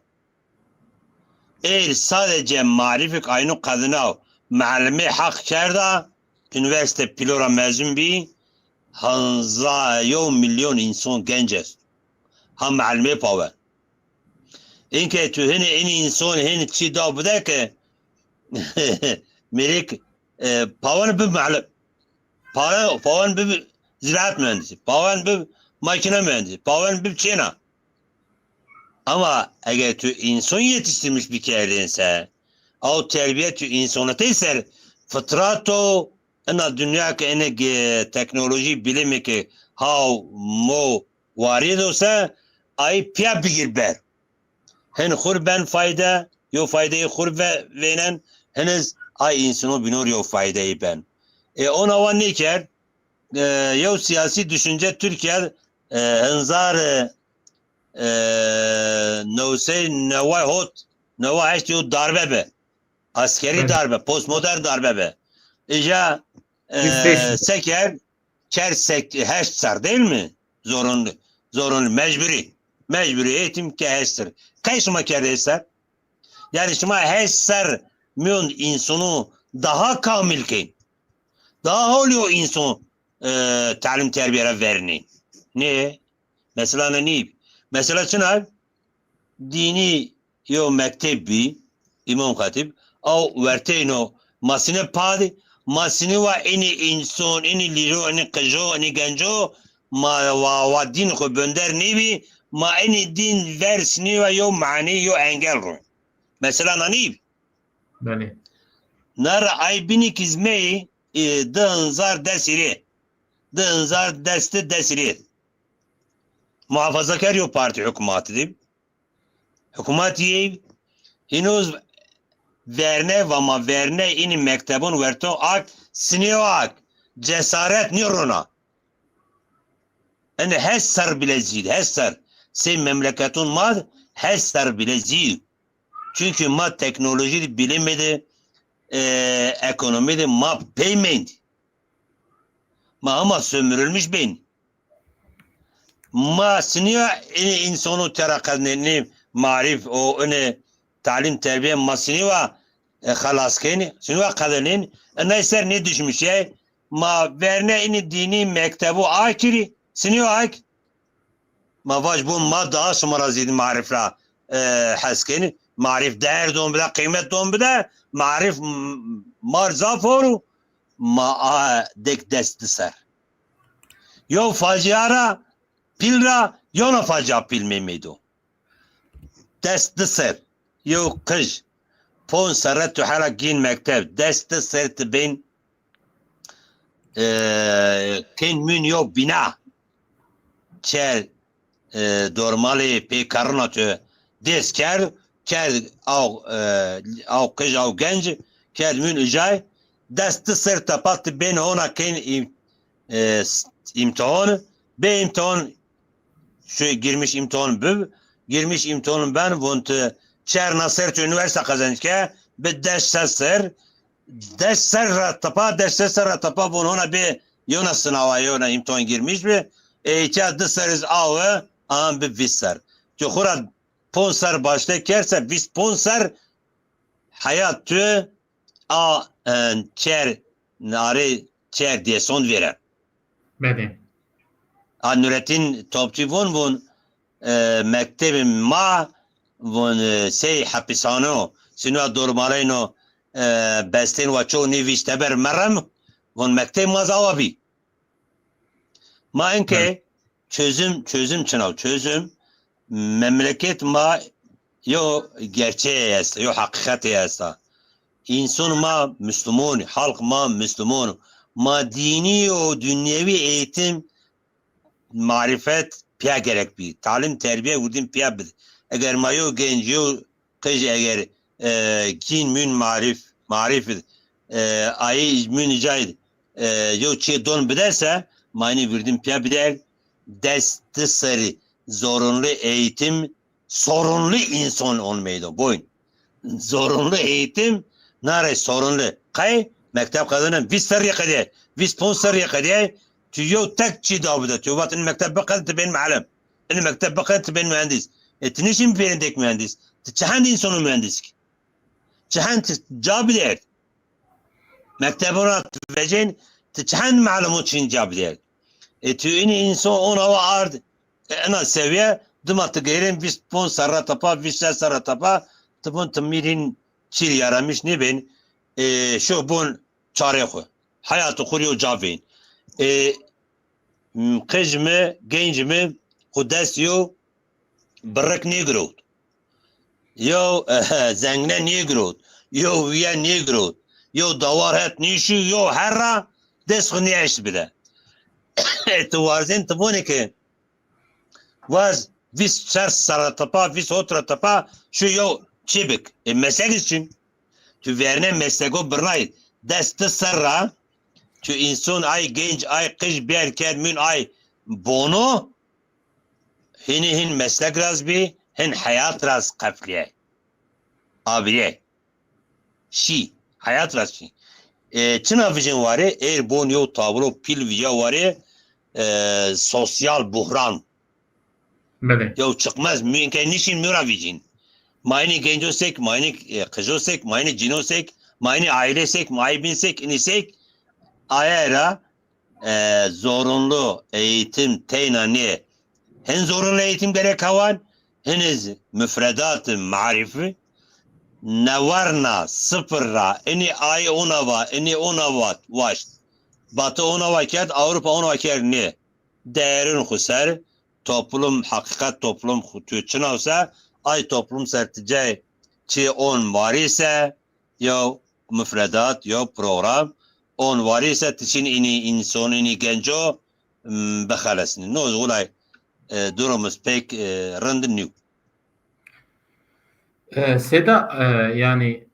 eğer sadece marifik aynı kadına معلمه حق کرده üniversite pilora mezun bir hanza 1 milyon insan genç است هم معلمه پاور اینکه تو هن این انسان هن چی دا بوده که میریک پاون به معلم پاون به زراعت mühendisi پاون به makine mühendisi پاون به چینا ama eğer tu insan yetiştirmiş bir kerdense o terbiye tu insanatıysa fıtrato ana dünya ki ene teknoloji bilimi ki how mo varid olsa ay piya bigir ber hen khurban fayda yo faydayı khurbe venen henüz ay insano binor yo faydayı ben ona var ne ker yo siyasi düşünce Türkiye hınzar nose neva hot neva işte yo darbe be askeri darbe postmodern darbe be İca seker ker heşter değil mi zorunlu mecburi eğitim ki heşter kaysuma ker heşter yani şimdi heşter mün insanu daha kamil ki daha oluyor insan talim terbiye verini ne mesela ne mesela çınar dini yo mektebi imam hatip o verteno masine padi masine va ini insan ini liro ini kajo ini genco ma va din ko bönder nevi ma ini din versni ve yo mani yo engel ro mesela nani beni nar aybini kizmeyi dınzar desiri dınzar desti desiri muhafazakar yo parti hükümetidir hükümetiye henüz verne vama verne ini mektebun verto ak siniyak cesaret nirona yani hesser bile zil hesser sen memleketun mad hesser bile zil çünkü ma teknoloji bilimedi ekonomide ma payment ma ama sömürülmüş ben ma siniya insanu terakadını marif o ne talim terbiye masini ve khalaskeni sinu ve kadının neyser ne düşmüş ya ma verne ini dini mektebu akiri sinu ak ma vacbun ma daha şumara zid marifla haskeni marif değer don bile kıymet don bile marif marza foru ma dek desti ser yo faciara pilra yo na facia pilmemedo desti ser yo kış pon sarat hala gin mektep desti sert bin ken mün yo bina çer normali pe karnatı desker ker au kış au genç ker mün icay desti sert pat ben ona ken imtihan be imtihan şu girmiş imtihan bu girmiş imtihanım ben vont çer nasert üniversite kazanırken bir ders ser tapa bununa bir yona sınava yona imtihan girmiş mi ki dışarız avı an bir visser çokura sponsor başta kerse bir sponsor hayatı a çer nari çer diye son verir beni Nurettin Topçu bun mektebim ma von sey hapishane sinu dormaleno besten ve çoğu nivişte ber merem von mekteb mazawabi ma enke çözüm çınav çözüm memleket ma yo gerçeğe yasta yo hakikate yasta insan ma Müslüman halk ma Müslüman ma dini o dünyevi eğitim marifet piya gerek bir talim terbiye vurdum piya bir eğer mayo genco kız eğer kin mün marif ayı mün icaydı yo çi don biderse mani vurdum piya bider desti sarı zorunlu eğitim sorunlu insan olmaydı boyun zorunlu eğitim nare sorunlu kay mektep kadının bir sarıya kadar bir sponsor kadar تيو تكتشي دابدا تيو وقت المكتب بقى تبين معلم المكتب بقى تبين مهندس تنشم بيندك مهندس تشحن انسان مهندس تشحن جاب دير مكتبنا تفجين تشحن معلومات شين جاب دير تو اني انسان انا وارد انا سويه Dımatı gayrin biz pon sarra tapa, vişler sarra tapa, tıpon tımmirin çil yaramış ne ben, şu bon çare koy. Hayatı kuruyor cavin. Kız mı, genç mi, kudes yo, bırak ne grot. Yo zengine ne grot. Yo üye ne grot. Yo davar het nişu, yo herra, desku ne iş bile. Tuvarzin tıponi ki, vaz vis çer sarra tapa, vis otra tapa, şu yo çibik. Meslek için. Tu verne mesleko bırnay. Desti sarra, tu insan ay genç, ay kış bir erker mün ay bono, hin meslek razbi, hin hayat raz kafliye. Abiye. Şi. Hayat raz şi. Çına vijin var eğer bon yo tablo pil vija var sosyal buhran. Bele. Yo çıkmaz mümkün nişin müra vijin. Mayni gencosek, mayni kızosek, mayni cinosek, mayni ailesek, maybinsek, inisek ayara zorunlu eğitim teynani hen zorunlu eğitim gerek havan heniz müfredat-ı marifi nevarna sıfırra ini ay onava ini onava vaş batı onava ked Avrupa onava ked ne değerin husar toplum hakikat toplum tüçünavsa ay toplum sertice çi on var ise ya müfredat ya program on var ise tişin ini insan ini genco bekhalesini. Noz olay durumumuz pek randın. Seda yani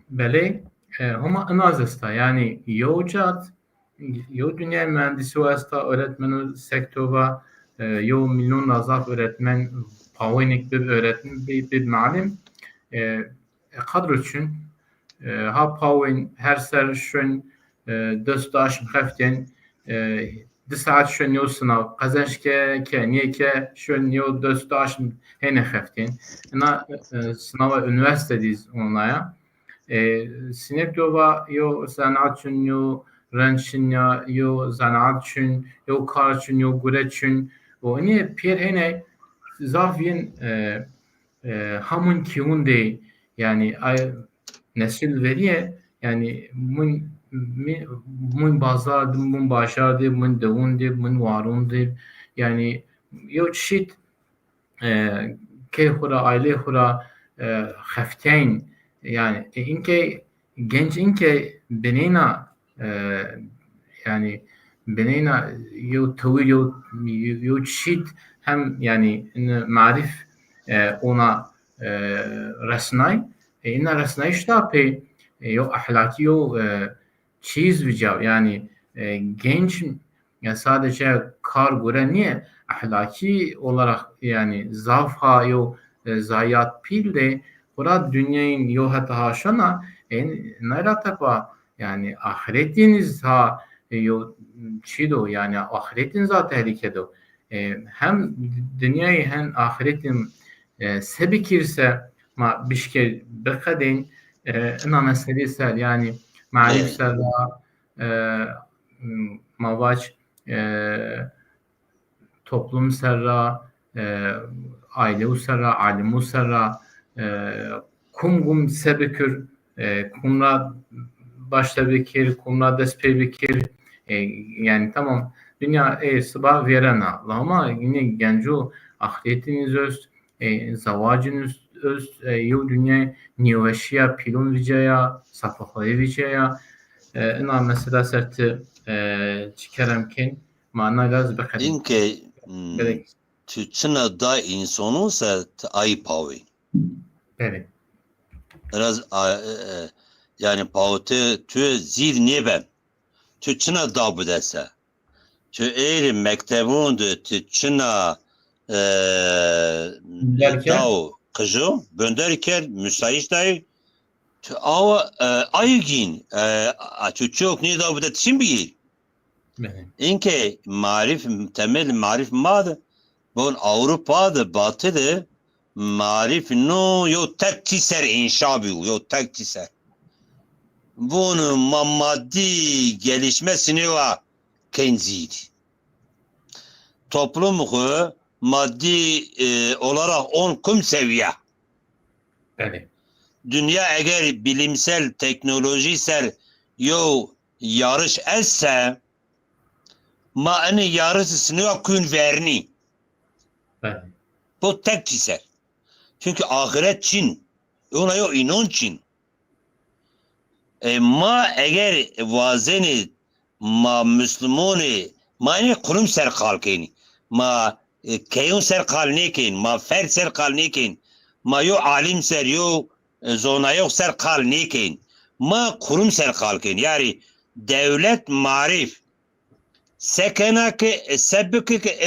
bele ama anazesta yani yocat yo dünya mühendisi vasta öğretmen sektova yo milyon nazaf öğretmen pavonik bir öğretmen bir malim kadro için ha pavin her ser şun döstaş mkhaften دو ساعت شون یو سناو قزنش که نیه که شون یو دستاشم هنه خفتین اینا سناو üniversite دیز onlaya sinek dova yo zanaat çün yo rençin ya yo zanaat çün yo kar çün yo gure çün o niye pier hene zafin hamun kiun de yani nesil veriye yani mun bazardı, mun başardı, mun devundu, mun varundu. Yani yo çeşit ke hura aile hura haftein yani inke genç inke benena yani benena yo tawi yo çeşit hem yani marif ona resnay ina resnay ştape yo ahlaki yo çiz vicav yani genç ya sadece kar gören niye ahlaki olarak yani zafha yo zayiat pil de bura dünyanın yo hatta haşana neratapa yani ahiretiniz ha yo çido yani ahiretin zaten tehlikede hem dünyayı hem ahiretin sebikirse ma bişke bekadin ina meselesi yani معرف سرا mavaç toplum serra aile serra alim serra kumgum sebekür kumra başta bekir kumra despe bekir yani tamam dünya sabah verena ama yine genco ahiretiniz öz zavacınız öz yo dünya niyoşya pilon vicaya safahayı vicaya ina mesela serti çıkarım ken mana laz bekadi İnke tüçüne da insanıysa ay pavi. evet Biraz yani pavte tü zir niye ben tüçüne da bu dese tü eğri mektebundu tüçüne dav kızı bönderker müsait dayı ama aygin çok ne da bu da tim bir inke marif temel marif madı bu Avrupa'da batıda marif no yo taktiser inşa bu yo taktiser bunun maddi gelişmesini var kenziydi toplumu maddi olarak on kum seviye. بله Dünya eğer bilimsel, teknolojisel yo yarış etse ma eni yarışısını kun verni. بله Bu tek çizer. Çünkü ahiret Çin. Ona yo inanç Çin. Ma eğer vazeni ma Müslümani ma eni kurum ser kalkeni. Ma keyun ser kalnekin. Ma fer ser kalnekin. Ma yo alim ser yo zona yok ser kalnekin. Ma kurum ser kalken. Yani devlet marif. Sekena ki sebbük ki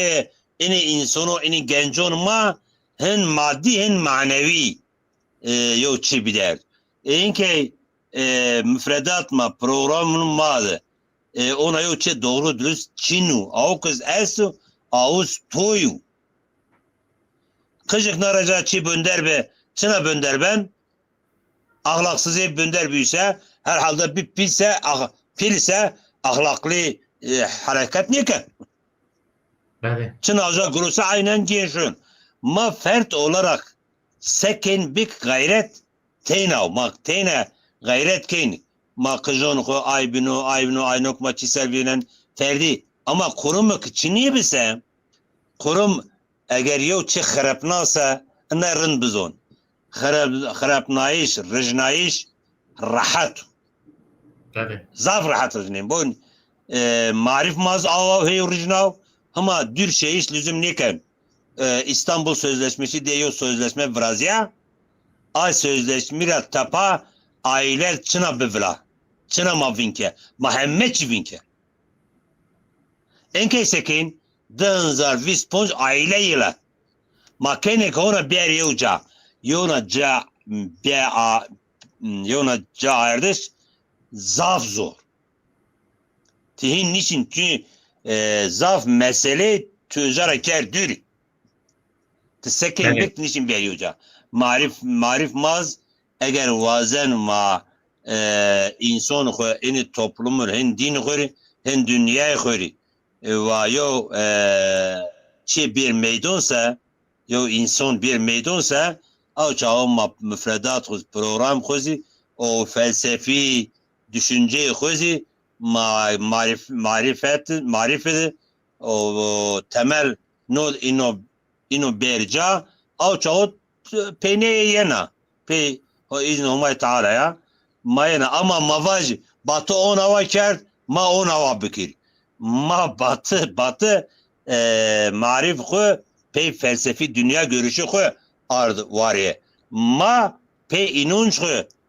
ini insano ini gencon ma hen maddi hen manevi yo çi bider. İnke müfredat ma programın madı. Ona yo çi doğru dürüst çinu. Au kız esu ağuz toyu. Kıcık naraca çi bönder be. Çına bönder ben. Ahlaksız ev bönder büyüse herhalde bir pilse ahlaklı hareket niye ki? بله Çınavca gurusa aynen gençün. Ma fert olarak seken bik gayret teynav. Ma teyne gayret keyn. Ma kıjon ko aybinu aynok ma çiselvinen ferdi. Ama kurum ki niye bise? Kurum eğer yo çi xarapnasa ne rın bizon. Xarapnayış, rıjnayış rahat. بله Zaf rahat rıjnayım. Bu marif maz avav hey rıjnav. Ama dür şeyiş lüzum niken İstanbul Sözleşmesi diyor sözleşme Vrazya. Ay sözleşme tapa aileler çına bivla. Çına ma vinke. Muhammed vinke. Enke sekin dınzar visponj aile yıla. Ma kene kona bir yevca. Yona ca yona ca ayırdış. Zaf zor. Tihin niçin? Çünkü zaf mesele tüzara ker dür. Tesekin Evet. bek niçin veriyorca. Marif maz eğer vazen ma insan ko ini toplumun hen din khori hen dünya khori ve yo çi bir meydansa yo insan bir meydansa o çağın müfredat program khozi o felsefi düşünce khozi marifet o temel no ino berca او çağıt pene yena pe o izin olmaya taala ya mayena ama mavaj batı ona vakar ma ona vabikir ma batı marif ko pe felsefi dünya görüşü ko ard var ya ma pe inanç ko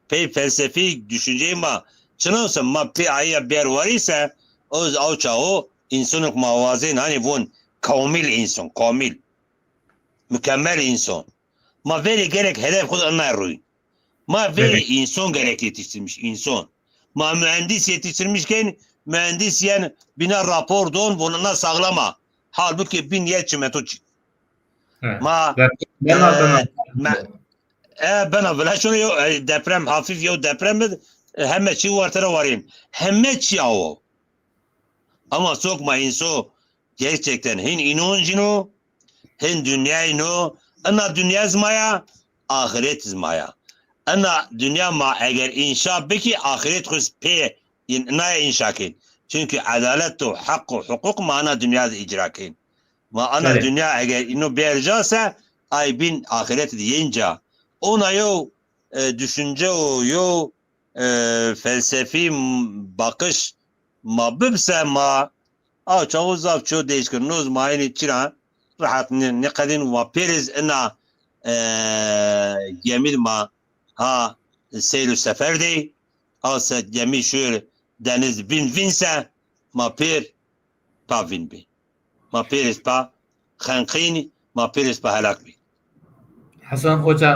pe felsefi düşünce ma çınarsa ma pe ayya ber var ise o çağı insanlık mavazen hani bun kamil insan kamil mükemmel insan. Ma veri gerek hedef kullanmaya ruy. Ma veri Evet. insan gerek yetiştirmiş insan. Ma mühendis yetiştirmişken mühendis yani bina rapor don bununla sağlama. Halbuki bin yer çimeto çık. Evet. Ma Ben adına ben evvela şunu deprem hafif yo deprem hemen çi vartara varayım. Hemen çi o. Ama sokma insan gerçekten hin inancını hin dünyayı ana dünya zmaya ahiret zmaya ana dünya ma eğer inşa beki ahiret kız pe ne inşa kin çünkü adalet ve hak ve hukuk ma ana dünyada icra kin ma ana Evet. dünya eğer ino bercasa ay bin ahiret deyince ona yo düşünce o yo felsefi bakış ma bibse ma çoğu zaf çoğu değişkin noz ma yine çiran rahat ne kadın ve periz ena gemil ma ha seyru seferde ha se gemi şöyle deniz vinse ma per pa vinbi ma periz pa khankini ma periz pa halak bi حسن Hoca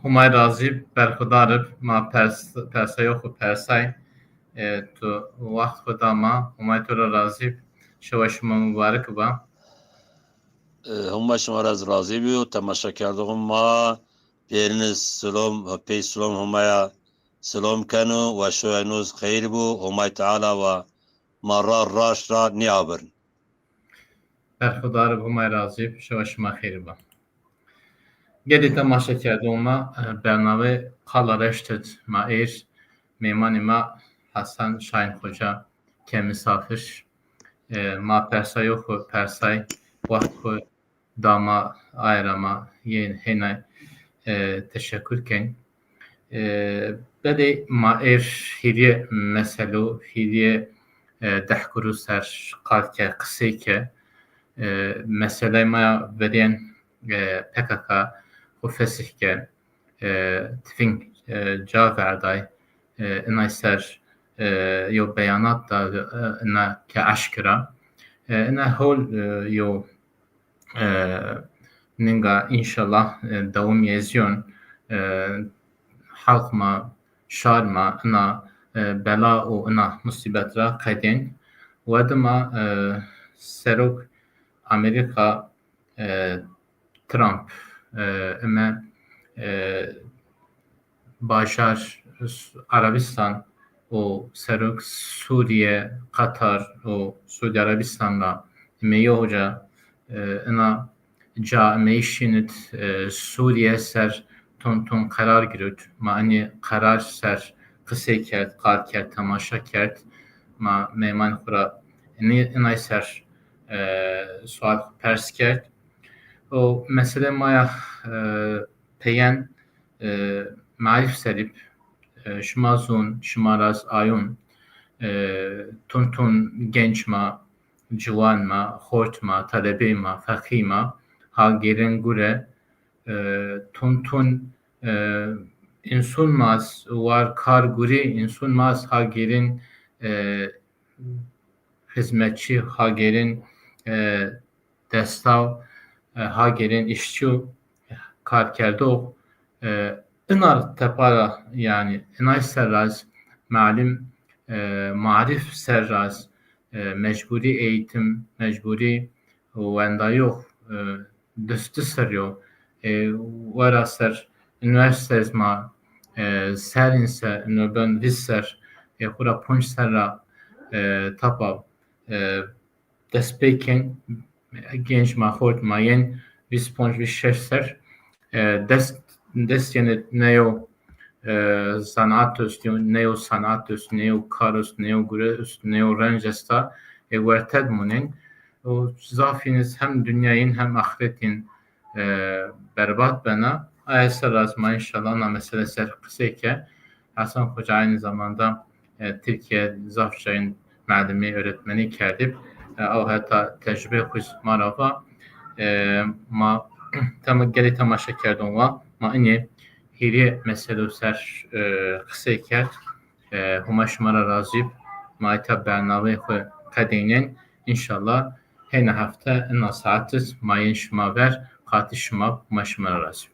همای رازی برخدار ما پرسای خو پرسای تو وقت خدا ما همای تو را رازی شوش ما مبارک با هم شما از راضی بی و تماشا کردم ما پیرین سلام پی سلام همایا سلام کنو و شوینوز خیر بو همای تعالی و مرار راش را نیابرن برخوردار بومای راضی شما شما خیر با گلی تماشا کردم ما برنامه قالا رشتت ما ایر میمان ما حسن شاین خوجا که مسافر ما پرسای خو پرسای وقت خو داما ayırama yen hena teşekkür ken bede ma hiriye meselu hiriye dehkuru ser qalke qısike mesele ma veden PKK o fesihke tifin caverday inay ser yo beyanat da ina ke aşkira ina hol yo ninga inşallah devam yeziyon halkma şarma ina bela o ina musibetra kadin ودما سروک امریکا ترامپ اما باشار عربستان و سروک سوریه قطر و سعودی عربستان را میو hoca انا جا میشینت سوریه سر تون قرار گرفت ما انی قرار سر قصه کرد قار کرد تماشا کرد ما میمان خورا اینای سر سوال پرس کرد و مثلا ما پیان معرف سریب شما زون شما راز آیون تون genç ما جوان ما خورت ما طلبه ما فقی ما ها گیرن گوره تون insun maz var kar guri insun maz ha girin hizmetçi hagerin destav hagerin işçi karkerdo inar tepara yani inay serraz malum marif serraz mecburi eğitim mecburi venda yok düstü seriyor vara ser üniversitez ma serinse nöben visser kura punç serra tapav despeken genç mahort mayen visponj vişer dest yani neo sanat üstü neo sanat üstü neo kar üstü neo gure üstü neo rencesta verted munen o zafiniz hem dünyayın hem ahiretin berbat bana ayasar azma inşallah na mesele ser kısayke Hasan Hoca aynı zamanda Türkiye Zafçay'ın mədəmi öğretmeni kerdib o hatta tecrübe kuz marava ma tam geli tamaşa kerdon va ma ini hiri mesele ser kısa kerd huma şmara razib ma tab bername xo qadinen inşallah hene hafta ina saatis mayin şma ver qati şma ma şmara razib